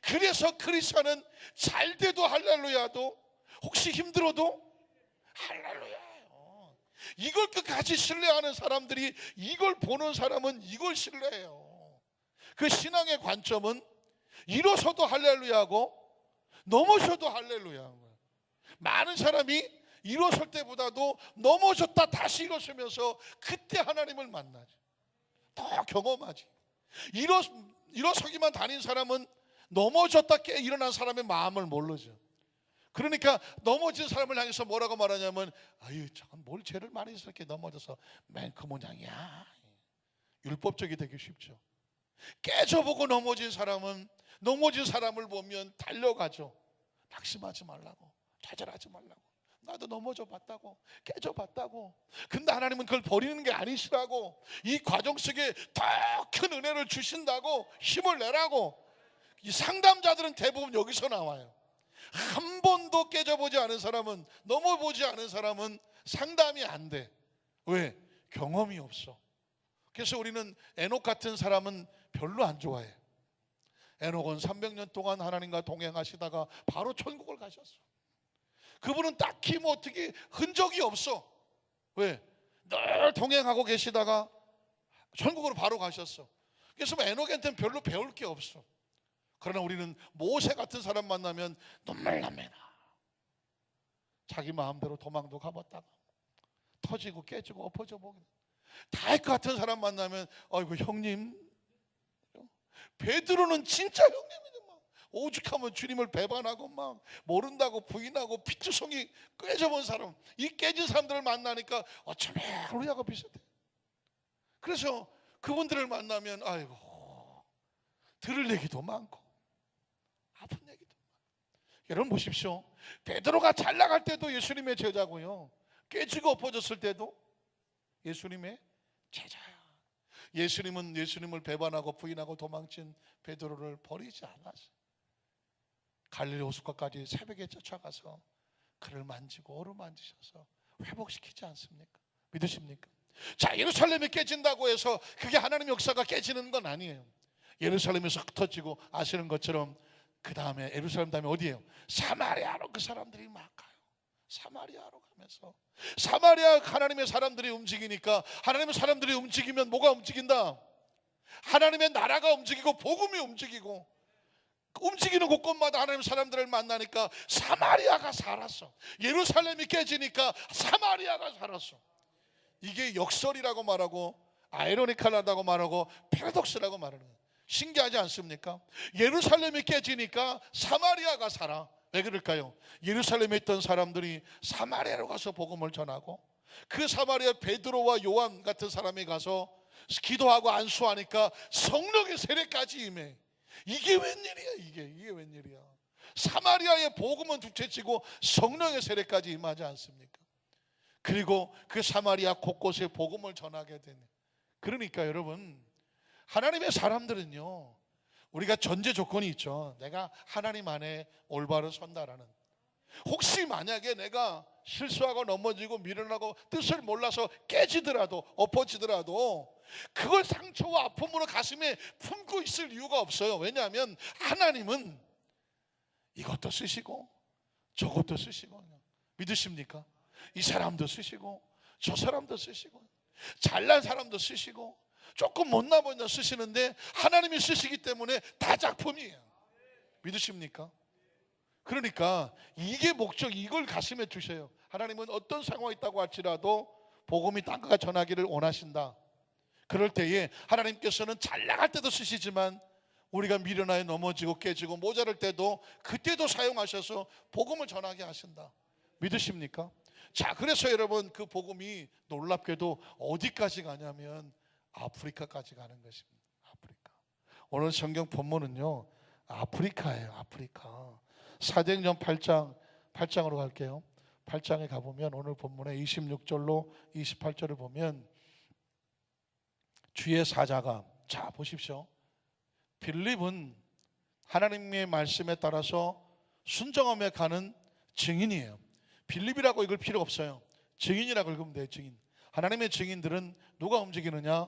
그래서 크리스천은 잘 돼도 할렐루야도, 혹시 힘들어도 할렐루야예요. 이걸 끝까지 신뢰하는 사람들이, 이걸 보는 사람은 이걸 신뢰해요. 그 신앙의 관점은 일어서도 할렐루야고 넘어져도 할렐루야인 거예요. 많은 사람이 일어설 때보다도 넘어졌다 다시 일어서면서 그때 하나님을 만나죠. 더 경험하지. 일어서기만 다닌 사람은 넘어졌다 깨 일어난 사람의 마음을 모르죠. 그러니까 넘어진 사람을 향해서 뭐라고 말하냐면, 아유 저건 뭘 죄를 많이 해서 이렇게 넘어져서 맨 그 모양이야. 율법적이 되기 쉽죠. 깨져보고 넘어진 사람은 넘어진 사람을 보면 달려가죠. 낙심하지 말라고, 좌절하지 말라고. 나도 넘어져 봤다고, 깨져 봤다고. 근데 하나님은 그걸 버리는 게 아니시라고, 이 과정 속에 더 큰 은혜를 주신다고 힘을 내라고. 이 상담자들은 대부분 여기서 나와요. 한 번도 깨져보지 않은 사람은, 넘어보지 않은 사람은 상담이 안 돼. 왜? 경험이 없어. 그래서 우리는 에녹 같은 사람은 별로 안 좋아해. 에녹은 300년 동안 하나님과 동행하시다가 바로 천국을 가셨어. 그분은 딱히 뭐 어떻게 흔적이 없어. 왜? 늘 동행하고 계시다가 천국으로 바로 가셨어. 그래서 에녹한테는 별로 배울 게 없어. 그러나 우리는 모세 같은 사람 만나면 눈물 납니다. 자기 마음대로 도망도 가봤다가 터지고 깨지고 엎어져 보고, 다윗 같은 사람 만나면 아이고 형님. 베드로는 진짜 형님이죠. 오죽하면 주님을 배반하고 막 모른다고 부인하고 피투성이 깨져본 사람, 이 깨진 사람들을 만나니까 어쩌면 우리하고 비슷해. 그래서 그분들을 만나면 아이고 들을 얘기도 많고 아픈 얘기도 많고. 여러분 보십시오. 베드로가 잘 나갈 때도 예수님의 제자고요, 깨지고 엎어졌을 때도 예수님의 제자야. 예수님은 예수님을 배반하고 부인하고 도망친 베드로를 버리지 않았어요. 갈릴리 호숫가까지 새벽에 쫓아가서 그를 만지고 어루만지셔서 회복시키지 않습니까? 믿으십니까? 자, 예루살렘이 깨진다고 해서 그게 하나님의 역사가 깨지는 건 아니에요. 예루살렘에서 흩어지고 아시는 것처럼 그 다음에 예루살렘 다음에 어디예요? 사마리아로 그 사람들이 막 가요. 사마리아로 가면서, 사마리아 하나님의 사람들이 움직이니까, 하나님의 사람들이 움직이면 뭐가 움직인다? 하나님의 나라가 움직이고 복음이 움직이고, 움직이는 곳곳마다 하나님의 사람들을 만나니까 사마리아가 살았어. 예루살렘이 깨지니까 사마리아가 살았어. 이게 역설이라고 말하고 아이러니컬하다고 말하고 패러독스라고 말하는 거예요. 신기하지 않습니까? 예루살렘이 깨지니까 사마리아가 살아. 왜 그럴까요? 예루살렘에 있던 사람들이 사마리아로 가서 복음을 전하고, 그 사마리아 베드로와 요한 같은 사람이 가서 기도하고 안수하니까 성령의 세례까지 임해. 이게 웬일이야? 이게 웬일이야? 사마리아의 복음은 둘째치고 성령의 세례까지 임하지 않습니까? 그리고 그 사마리아 곳곳에 복음을 전하게 되네. 그러니까 여러분, 하나님의 사람들은요, 우리가 전제 조건이 있죠. 내가 하나님 안에 올바로 선다라는. 혹시 만약에 내가 실수하고 넘어지고 미련하고 뜻을 몰라서 깨지더라도 엎어지더라도 그걸 상처와 아픔으로 가슴에 품고 있을 이유가 없어요. 왜냐하면 하나님은 이것도 쓰시고 저것도 쓰시고, 믿으십니까? 이 사람도 쓰시고 저 사람도 쓰시고 잘난 사람도 쓰시고 조금 못나 보인다 쓰시는데 하나님이 쓰시기 때문에 다 작품이에요. 믿으십니까? 그러니까 이게 목적, 이걸 가슴에 두셔요. 하나님은 어떤 상황이 있다고 할지라도 복음이 땅끝까지 전하기를 원하신다. 그럴 때에 하나님께서는 잘 나갈 때도 쓰시지만 우리가 미련하여 넘어지고 깨지고 모자랄 때도 그때도 사용하셔서 복음을 전하게 하신다. 믿으십니까? 자, 그래서 여러분 그 복음이 놀랍게도 어디까지 가냐면 아프리카까지 가는 것입니다. 아프리카. 오늘 성경 본문은요 아프리카예요. 아프리카. 사도행전 8장으로 갈게요. 8장에 가보면 오늘 본문에 26절로 28절을 보면 주의 사자가, 자 보십시오, 빌립은 하나님의 말씀에 따라서 순종하며 가는 증인이에요. 빌립이라고 읽을 필요 없어요. 증인이라고 읽으면 돼요. 증인. 하나님의 증인들은 누가 움직이느냐?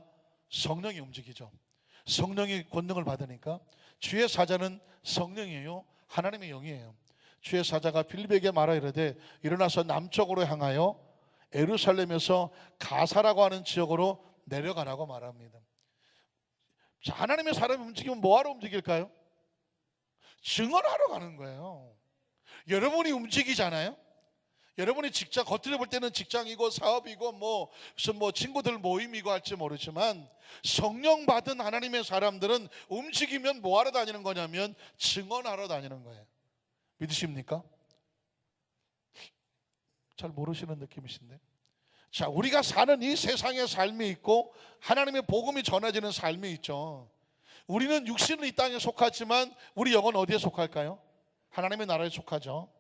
성령이 움직이죠. 성령이 권능을 받으니까. 주의 사자는 성령이에요. 하나님의 영이에요. 주의 사자가 빌립에게 말하 이르되 일어나서 남쪽으로 향하여 예루살렘에서 가사라고 하는 지역으로 내려가라고 말합니다. 자, 하나님의 사람이 움직이면 뭐하러 움직일까요? 증언하러 가는 거예요. 여러분이 움직이잖아요. 여러분이 직장, 겉으로 볼 때는 직장이고 사업이고 무슨 친구들 모임이고 할지 모르지만 성령 받은 하나님의 사람들은 움직이면 뭐하러 다니는 거냐면 증언하러 다니는 거예요. 믿으십니까? 잘 모르시는 느낌이신데. 자, 우리가 사는 이 세상의 삶이 있고 하나님의 복음이 전해지는 삶이 있죠. 우리는 육신은 이 땅에 속하지만 우리 영은 어디에 속할까요? 하나님의 나라에 속하죠.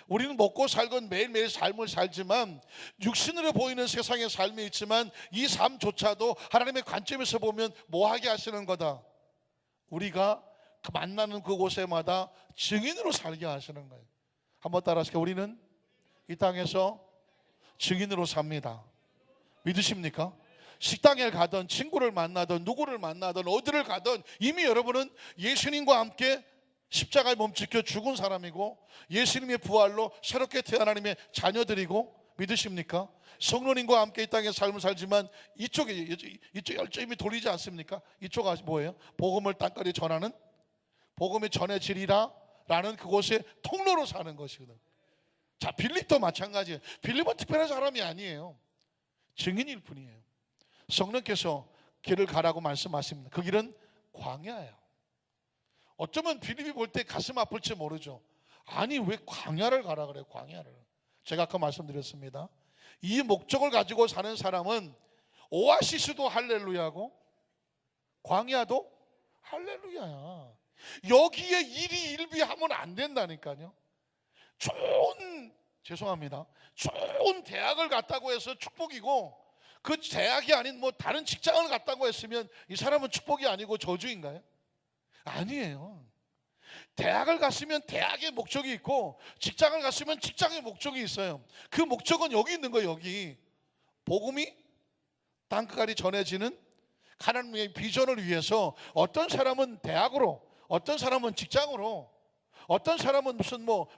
우리는 먹고 살건 매일매일 삶을 살지만 육신으로 보이는 세상의 삶이 있지만 이 삶조차도 하나님의 관점에서 보면 뭐하게 하시는 거다? 우리가 만나는 그곳에마다 증인으로 살게 하시는 거예요. 한번 따라하실게요. 우리는 이 땅에서 증인으로 삽니다. 믿으십니까? 식당에 가든 친구를 만나든 누구를 만나든 어디를 가든 이미 여러분은 예수님과 함께 십자가에 몸지켜 죽은 사람이고 예수님의 부활로 새롭게 태어난 하나님의 자녀들이고, 믿으십니까? 성령님과 함께 이 땅의 삶을 살지만 이쪽 열정이 돌리지 않습니까? 이쪽은 뭐예요? 복음을 땅까지 전하는, 복음이 전해지리라 라는 그곳의 통로로 사는 것이거든. 자, 빌립도 마찬가지예요. 빌립은 특별한 사람이 아니에요. 증인일 뿐이에요. 성령께서 길을 가라고 말씀하십니다. 그 길은 광야예요. 어쩌면 빌립이 볼 때 가슴 아플지 모르죠. 아니 왜 광야를 가라 그래요? 광야를. 제가 아까 말씀드렸습니다. 이 목적을 가지고 사는 사람은 오아시스도 할렐루야고 광야도 할렐루야야. 여기에 일희일비하면 안 된다니까요. 죄송합니다. 좋은 대학을 갔다고 해서 축복이고 그 대학이 아닌 다른 직장을 갔다고 했으면 이 사람은 축복이 아니고 저주인가요? 아니에요. 대학을 갔으면 대학의 목적이 있고 직장을 갔으면 직장의 목적이 있어요. 그 목적은 여기 있는 거예요. 여기 복음이 땅끝까지 전해지는 하나님의 비전을 위해서 어떤 사람은 대학으로, 어떤 사람은 직장으로, 어떤 사람은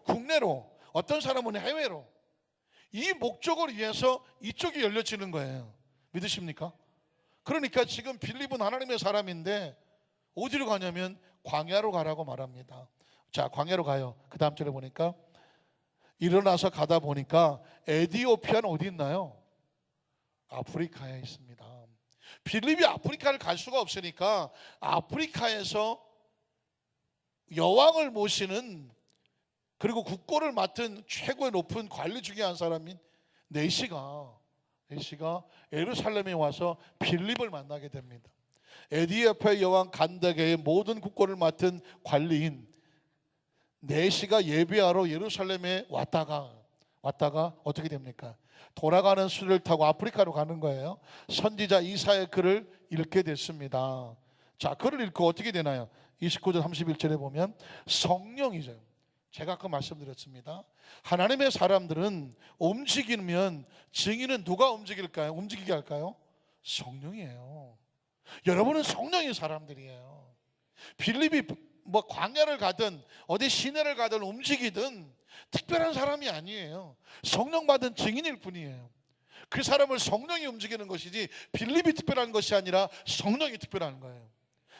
국내로, 어떤 사람은 해외로, 이 목적을 위해서 이쪽이 열려지는 거예요. 믿으십니까? 그러니까 지금 빌립은 하나님의 사람인데 어디로 가냐면 광야로 가라고 말합니다. 자, 광야로 가요. 그 다음 절에 보니까 일어나서 가다 보니까 에티오피아는 어디 있나요? 아프리카에 있습니다. 빌립이 아프리카를 갈 수가 없으니까 아프리카에서 여왕을 모시는, 그리고 국고를 맡은 최고의 높은 관리 중에 한 사람인 네시가 예루살렘에 와서 빌립을 만나게 됩니다. 에티오피아 여왕 간다게의 모든 국고를 맡은 관리인 네시가 예배하러 예루살렘에 왔다가 어떻게 됩니까? 돌아가는 수레를 타고 아프리카로 가는 거예요. 선지자 이사야의 글을 읽게 됐습니다. 자, 글을 읽고 어떻게 되나요? 29절 31절에 보면 성령이죠. 제가 아까 말씀드렸습니다. 하나님의 사람들은 움직이면 증인은 누가 움직이게 할까요? 성령이에요. 여러분은 성령의 사람들이에요. 빌립이 광야를 가든 어디 시내를 가든 움직이든 특별한 사람이 아니에요. 성령 받은 증인일 뿐이에요. 그 사람을 성령이 움직이는 것이지 빌립이 특별한 것이 아니라 성령이 특별한 거예요.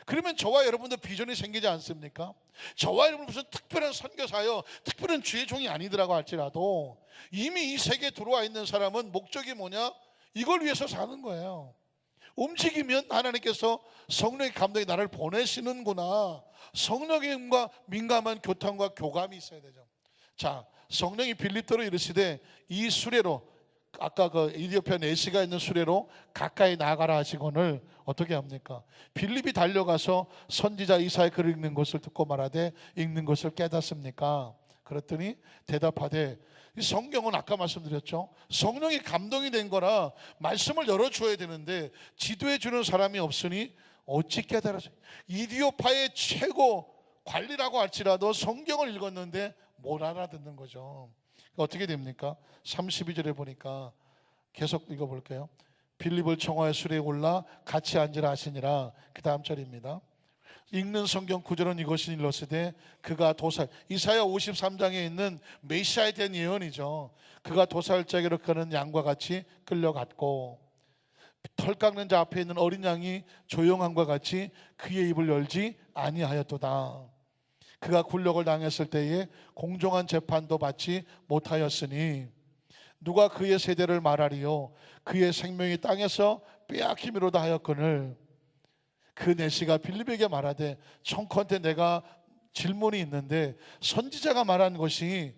그러면 저와 여러분도 비전이 생기지 않습니까? 저와 여러분 무슨 특별한 선교사요, 특별한 주의 종이 아니더라고 할지라도 이미 이 세계에 들어와 있는 사람은 목적이 뭐냐? 이걸 위해서 사는 거예요. 움직이면 하나님께서 성령의 감동이 나를 보내시는구나. 성령의 힘과 민감한 교통과 교감이 있어야 되죠. 자, 성령이 빌립도로 이르시되 이 수레로, 아까 그 이디오피아 내시가 있는 수레로 가까이 나가라 하시거늘 어떻게 합니까? 빌립이 달려가서 선지자 이사야 글을 읽는 것을 듣고 말하되 읽는 것을 깨닫습니까? 그랬더니 대답하되, 이 성경은 아까 말씀드렸죠, 성령이 감동이 된 거라 말씀을 열어줘야 되는데 지도해 주는 사람이 없으니 어찌 깨달았어요? 이디오파의 최고 관리라고 할지라도 성경을 읽었는데 못 알아듣는 거죠. 어떻게 됩니까? 32절에 보니까 계속 읽어볼게요. 빌립을 청하여 수레에 올라 같이 앉으라 하시니라. 그 다음 절입니다. 읽는 성경 구절은 이것이 일렀으되 그가 도살, 이사야 53장에 있는 메시아에 대한 예언이죠. 그가 도살자에게로 가는 양과 같이 끌려갔고 털 깎는 자 앞에 있는 어린 양이 조용함과 같이 그의 입을 열지 아니하였도다. 그가 굴욕을 당했을 때에 공정한 재판도 받지 못하였으니 누가 그의 세대를 말하리요? 그의 생명이 땅에서 빼앗기미로다 하였거늘. 그 내시가 빌립에게 말하되 청컨대 내가 질문이 있는데 선지자가 말한 것이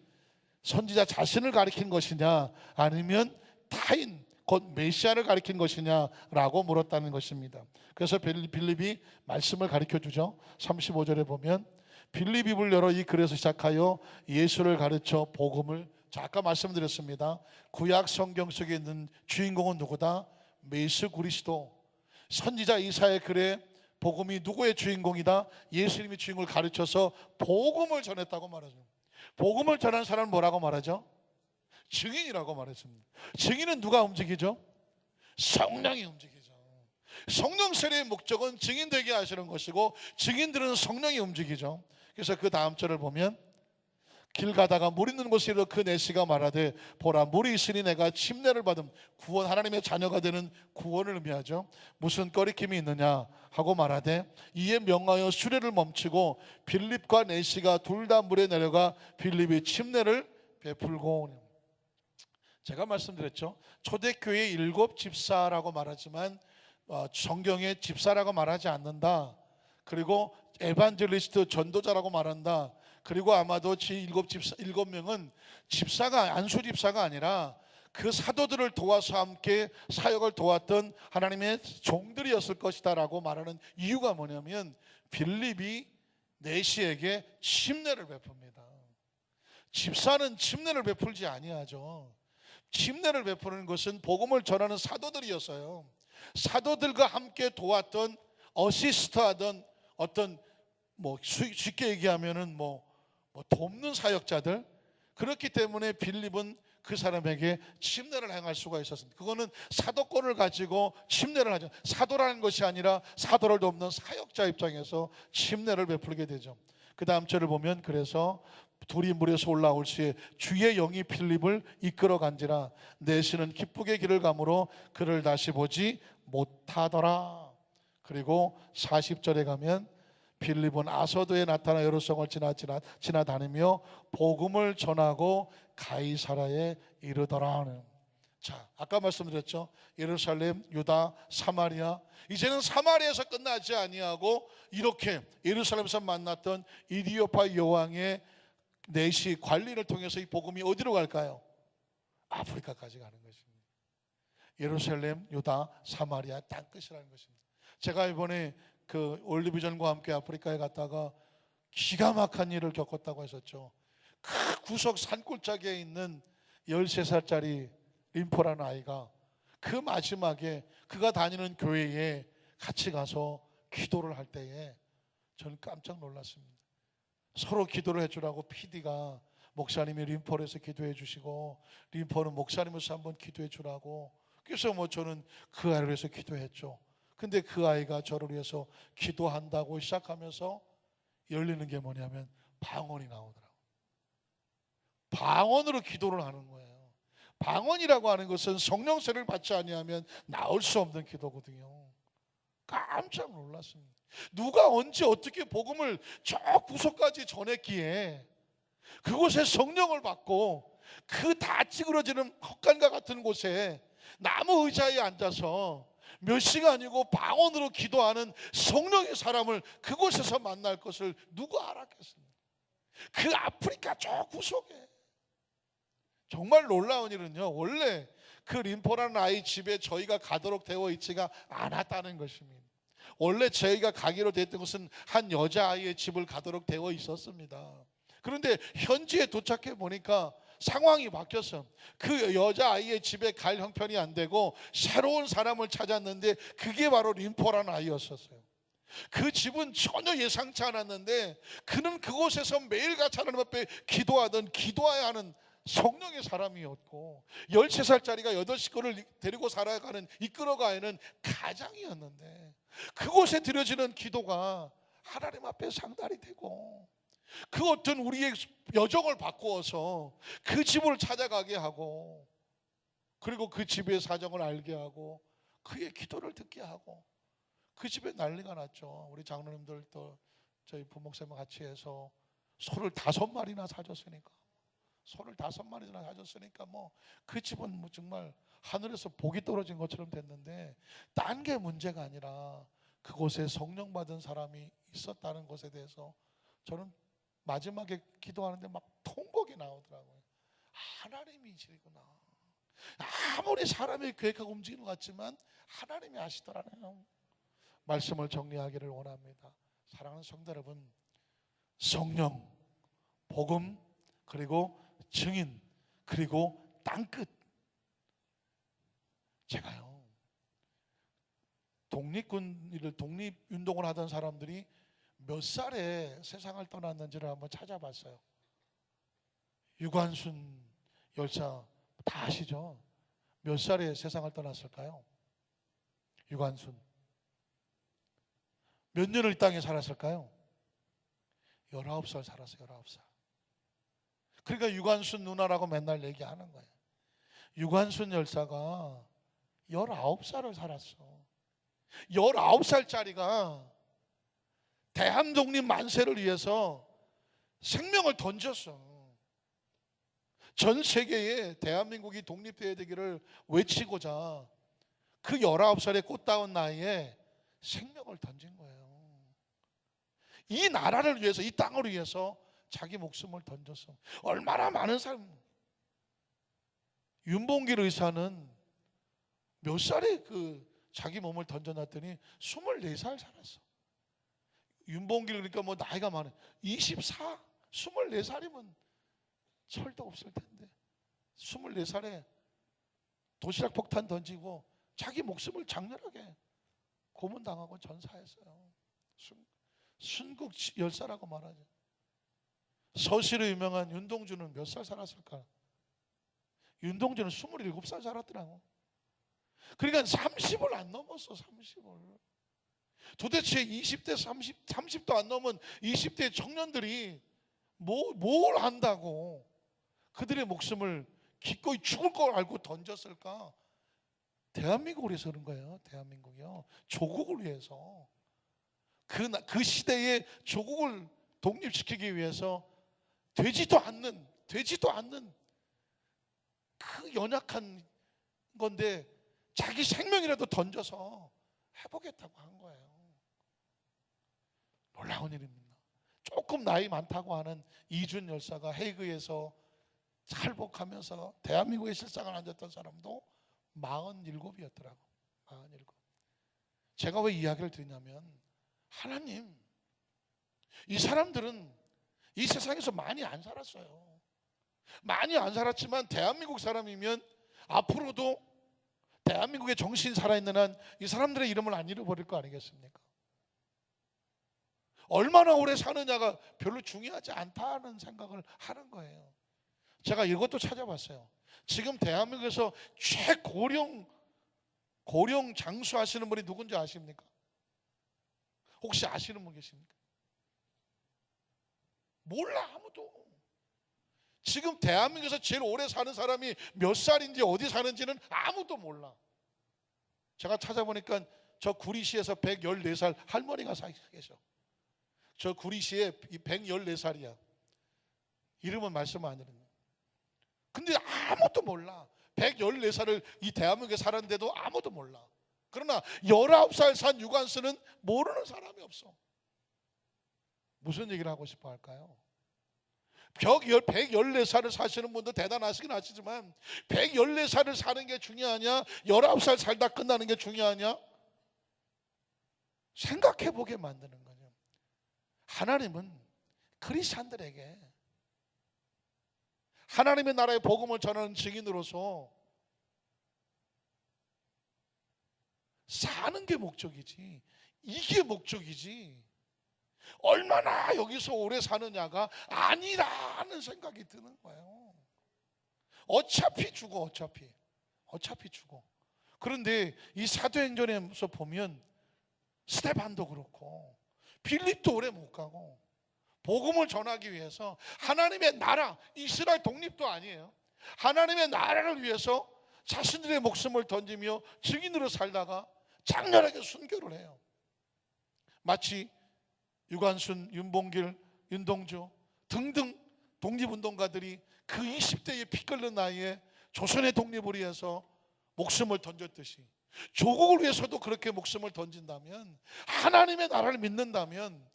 선지자 자신을 가리킨 것이냐 아니면 타인 곧 메시아를 가리킨 것이냐라고 물었다는 것입니다. 그래서 빌립이 말씀을 가르쳐주죠. 35절에 보면 빌립 입을 열어 이 글에서 시작하여 예수를 가르쳐 복음을, 자, 아까 말씀드렸습니다. 구약 성경 속에 있는 주인공은 누구다? 예수 그리스도. 선지자 이사야의 글에 복음이 누구의 주인공이다? 예수님이 주인공을 가르쳐서 복음을 전했다고 말하죠. 복음을 전한 사람은 뭐라고 말하죠? 증인이라고 말했습니다. 증인은 누가 움직이죠? 성령이 움직이죠. 성령 세례의 목적은 증인되게 하시는 것이고 증인들은 성령이 움직이죠. 그래서 그 다음 절을 보면 길 가다가 물 있는 곳에 이르러 그 내시가 말하되 보라 물이 있으니 내가 침례를 받음. 구원, 하나님의 자녀가 되는 구원을 의미하죠. 무슨 꺼리낌이 있느냐 하고 말하되 이에 명하여 수레를 멈추고 빌립과 내시가 둘 다 물에 내려가 빌립이 침례를 베풀고. 제가 말씀드렸죠. 초대교회 7 집사라고 말하지만 성경에 집사라고 말하지 않는다. 그리고 에반젤리스트 전도자라고 말한다. 그리고 아마도 7명은 집사가, 안수 집사가 아니라 그 사도들을 도와서 함께 사역을 도왔던 하나님의 종들이었을 것이다 라고 말하는 이유가 뭐냐면 빌립이 내시에게 침례를 베풉니다. 집사는 침례를 베풀지 아니하죠. 침례를 베푸는 것은 복음을 전하는 사도들이었어요. 사도들과 함께 도왔던, 어시스트하던 어떤 쉽게 얘기하면은 돕는 사역자들. 그렇기 때문에 빌립은 그 사람에게 침례를 행할 수가 있었습니다. 그거는 사도권을 가지고 침례를 하죠. 사도라는 것이 아니라 사도를 돕는 사역자 입장에서 침례를 베풀게 되죠. 그 다음 절을 보면 그래서 둘이 물에서 올라올 시에 주의 영이 빌립을 이끌어 간지라 내시는 기쁘게 길을 가므로 그를 다시 보지 못하더라. 그리고 40절에 가면 빌립은 아소도에 나타나 여러 성을 지나다니며 복음을 전하고 가이사라에 이르더라. 자, 아까 말씀드렸죠. 예루살렘, 유다, 사마리아. 이제는 사마리아에서 끝나지 아니하고 이렇게 예루살렘에서 만났던 이디오파 여왕의 내시 관리를 통해서 이 복음이 어디로 갈까요? 아프리카까지 가는 것입니다. 예루살렘, 유다, 사마리아 땅끝이라는 것입니다. 제가 이번에 그 올리브전과 함께 아프리카에 갔다가 기가 막힌 일을 겪었다고 했었죠. 그 구석 산골짜기에 있는 13살짜리 림포라는 아이가 그 마지막에 그가 다니는 교회에 같이 가서 기도를 할 때에 저는 깜짝 놀랐습니다. 서로 기도를 해주라고 PD가 목사님이 림포에서 기도해 주시고 림포는 목사님에서 한번 기도해 주라고. 그래서 저는 그 아이를 위해서 기도했죠. 근데 그 아이가 저를 위해서 기도한다고 시작하면서 열리는 게 뭐냐면 방언이 나오더라고요. 방언으로 기도를 하는 거예요. 방언이라고 하는 것은 성령세를 받지 아니하면 나올 수 없는 기도거든요. 깜짝 놀랐습니다. 누가 언제 어떻게 복음을 저 구석까지 전했기에 그곳에 성령을 받고 그 다 찌그러지는 헛간과 같은 곳에 나무 의자에 앉아서 몇 시간이고 방언으로 기도하는 성령의 사람을 그곳에서 만날 것을 누가 알았겠습니까? 그 아프리카 저 구석에. 정말 놀라운 일은요, 원래 그 림포라는 아이 집에 저희가 가도록 되어 있지가 않았다는 것입니다. 원래 저희가 가기로 됐던 것은 한 여자아이의 집을 가도록 되어 있었습니다. 그런데 현지에 도착해 보니까 상황이 바뀌었어. 그 여자아이의 집에 갈 형편이 안 되고 새로운 사람을 찾았는데 그게 바로 림포라는 아이였었어요. 그 집은 전혀 예상치 않았는데 그는 그곳에서 매일같이 하나님 앞에 기도해야 하는 성령의 사람이었고, 13살짜리가 8식구를 데리고 살아가는 이끌어가야 하는 가장이었는데 그곳에 드려지는 기도가 하나님 앞에 상달이 되고, 그 어떤 우리의 여정을 바꾸어서 그 집을 찾아가게 하고, 그리고 그 집의 사정을 알게 하고 그의 기도를 듣게 하고, 그 집에 난리가 났죠. 우리 장로님들도 저희 부목사님 같이 해서 소를 5마리나 사줬으니까, 소를 5마리나 사줬으니까 뭐 그 집은 뭐 정말 하늘에서 복이 떨어진 것처럼 됐는데, 딴 게 문제가 아니라 그곳에 성령 받은 사람이 있었다는 것에 대해서 저는 마지막에 기도하는데 막 통곡이 나오더라고요. 하나님이시구나. 아무리 사람이 계획하고 움직이는 것 같지만 하나님이 아시더라고요. 말씀을 정리하기를 원합니다. 사랑하는 성도 여러분, 성령, 복음, 그리고 증인, 그리고 땅끝. 제가요, 독립운동을 하던 사람들이 몇 살에 세상을 떠났는지를 한번 찾아봤어요. 유관순 열사 다 아시죠? 몇 살에 세상을 떠났을까요? 유관순 몇 년을 이 땅에 살았을까요? 19살 살았어요. 19살. 그러니까 유관순 누나라고 맨날 얘기하는 거예요. 유관순 열사가 19살을 살았어. 19살짜리가 대한독립 만세를 위해서 생명을 던졌어. 전 세계에 대한민국이 독립되어야 되기를 외치고자 그 19살의 꽃다운 나이에 생명을 던진 거예요. 이 나라를 위해서, 이 땅을 위해서 자기 목숨을 던졌어. 얼마나 많은 사람. 윤봉길 의사는 몇 살에 그 자기 몸을 던져놨더니 24살 살았어. 윤봉길, 그러니까 뭐 나이가 많아. 24, 24살이면 철도 없을 텐데 24살에 도시락 폭탄 던지고 자기 목숨을 장렬하게 고문당하고 전사했어요. 순국 열사라고 말하죠. 서시로 유명한 윤동주는 몇 살 살았을까? 윤동주는 27살 살았더라고. 그러니까 30을 안 넘었어. 30을. 도대체 20대 30도 안 넘은 20대 청년들이 뭘 안다고 그들의 목숨을 기꺼이 죽을 걸 알고 던졌을까? 대한민국을 위해서 그런 거예요. 대한민국이요, 조국을 위해서, 그 시대의 조국을 독립시키기 위해서 되지도 않는 그 연약한 건데 자기 생명이라도 던져서 해보겠다고 한 거예요. 놀라운 일입니다. 조금 나이 많다고 하는 이준 열사가 헤이그에서 살복하면서 대한민국에 실상을 앉았던 사람도 47이었더라고. 47. 제가 왜 이야기를 드리냐면, 하나님, 이 사람들은 이 세상에서 많이 안 살았어요. 많이 안 살았지만 대한민국 사람이면 앞으로도 대한민국의 정신이 살아있는 한 이 사람들의 이름을 안 잃어버릴 거 아니겠습니까? 얼마나 오래 사느냐가 별로 중요하지 않다는 생각을 하는 거예요. 제가 이것도 찾아봤어요. 지금 대한민국에서 최고령 장수하시는 분이 누군지 아십니까? 혹시 아시는 분 계십니까? 몰라, 아무도. 지금 대한민국에서 제일 오래 사는 사람이 몇 살인지 어디 사는지는 아무도 몰라. 제가 찾아보니까 저 구리시에서 114살 할머니가 계셔. 저 구리시에 114살이야. 이름은 말씀 안 드립니다. 근데 아무도 몰라. 114살을 이 대한민국에 살았는데도 아무도 몰라. 그러나 19살 산 유관순은 모르는 사람이 없어. 무슨 얘기를 하고 싶어 할까요? 114살을 사시는 분도 대단하시긴 하시지만 114살을 사는 게 중요하냐, 19살 살다 끝나는 게 중요하냐, 생각해 보게 만드는 거죠. 하나님은 크리스찬들에게 하나님의 나라의 복음을 전하는 증인으로서 사는 게 목적이지, 이게 목적이지 얼마나 여기서 오래 사느냐가 아니라는 생각이 드는 거예요. 어차피 죽어, 어차피 죽어. 그런데 이 사도행전에서 보면 스데반도 그렇고 빌립도 오래 못 가고 복음을 전하기 위해서 하나님의 나라, 이스라엘 독립도 아니에요. 하나님의 나라를 위해서 자신들의 목숨을 던지며 증인으로 살다가 장렬하게 순교를 해요. 마치 유관순, 윤봉길, 윤동주 등등 독립운동가들이 그 20대의 피 끓는 나이에 조선의 독립을 위해서 목숨을 던졌듯이 조국을 위해서도 그렇게 목숨을 던진다면, 하나님의 나라를 믿는다면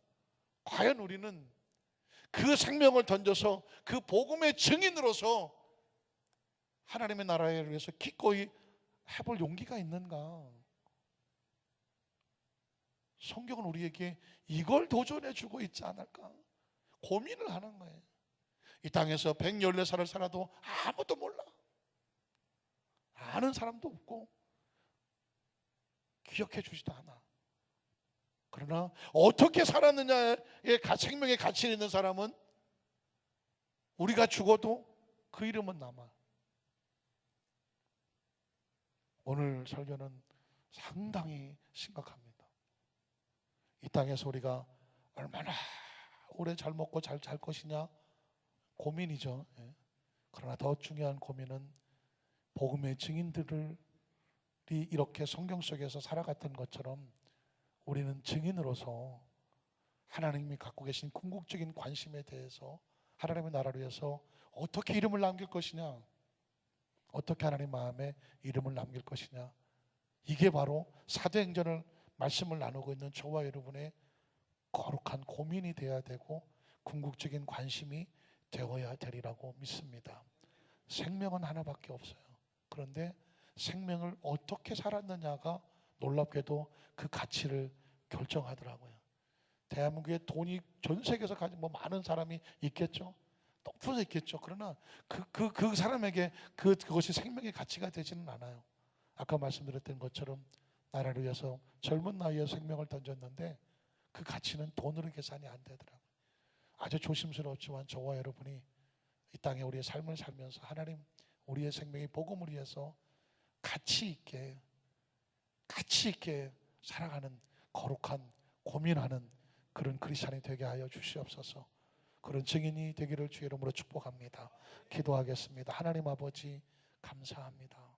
과연 우리는 그 생명을 던져서 그 복음의 증인으로서 하나님의 나라를 위해서 기꺼이 해볼 용기가 있는가? 성경은 우리에게 이걸 도전해 주고 있지 않을까 고민을 하는 거예요. 이 땅에서 114살을 살아도 아무도 몰라. 아는 사람도 없고 기억해 주지도 않아. 그러나 어떻게 살았느냐에 생명의 가치 있는 사람은 우리가 죽어도 그 이름은 남아. 오늘 설교는 상당히 심각합니다. 이 땅에서 우리가 얼마나 오래 잘 먹고 잘 살 것이냐 고민이죠. 그러나 더 중요한 고민은 복음의 증인들이 이렇게 성경 속에서 살아갔던 것처럼 우리는 증인으로서 하나님이 갖고 계신 궁극적인 관심에 대해서 하나님의 나라를 위해서 어떻게 이름을 남길 것이냐, 어떻게 하나님 마음에 이름을 남길 것이냐, 이게 바로 사도행전을 말씀을 나누고 있는 저와 여러분의 거룩한 고민이 되어야 되고 궁극적인 관심이 되어야 되리라고 믿습니다. 생명은 하나밖에 없어요. 그런데 생명을 어떻게 살았느냐가 놀랍게도 그 가치를 결정하더라고요. 대한민국에 돈이 전 세계에서 가진 많은 사람이 있겠죠. 높은 데 있겠죠. 그러나 그 사람에게 그것이 생명의 가치가 되지는 않아요. 아까 말씀드렸던 것처럼 나라를 위해서 젊은 나이에 생명을 던졌는데 그 가치는 돈으로 계산이 안 되더라고요. 아주 조심스러웠지만 저와 여러분이 이 땅에 우리의 삶을 살면서 하나님 우리의 생명이 복음을 위해서 가치 있게 살아가는 거룩한 고민하는 그런 크리스찬이 되게 하여 주시옵소서. 그런 증인이 되기를 주의 이름으로 축복합니다. 기도하겠습니다. 하나님 아버지 감사합니다.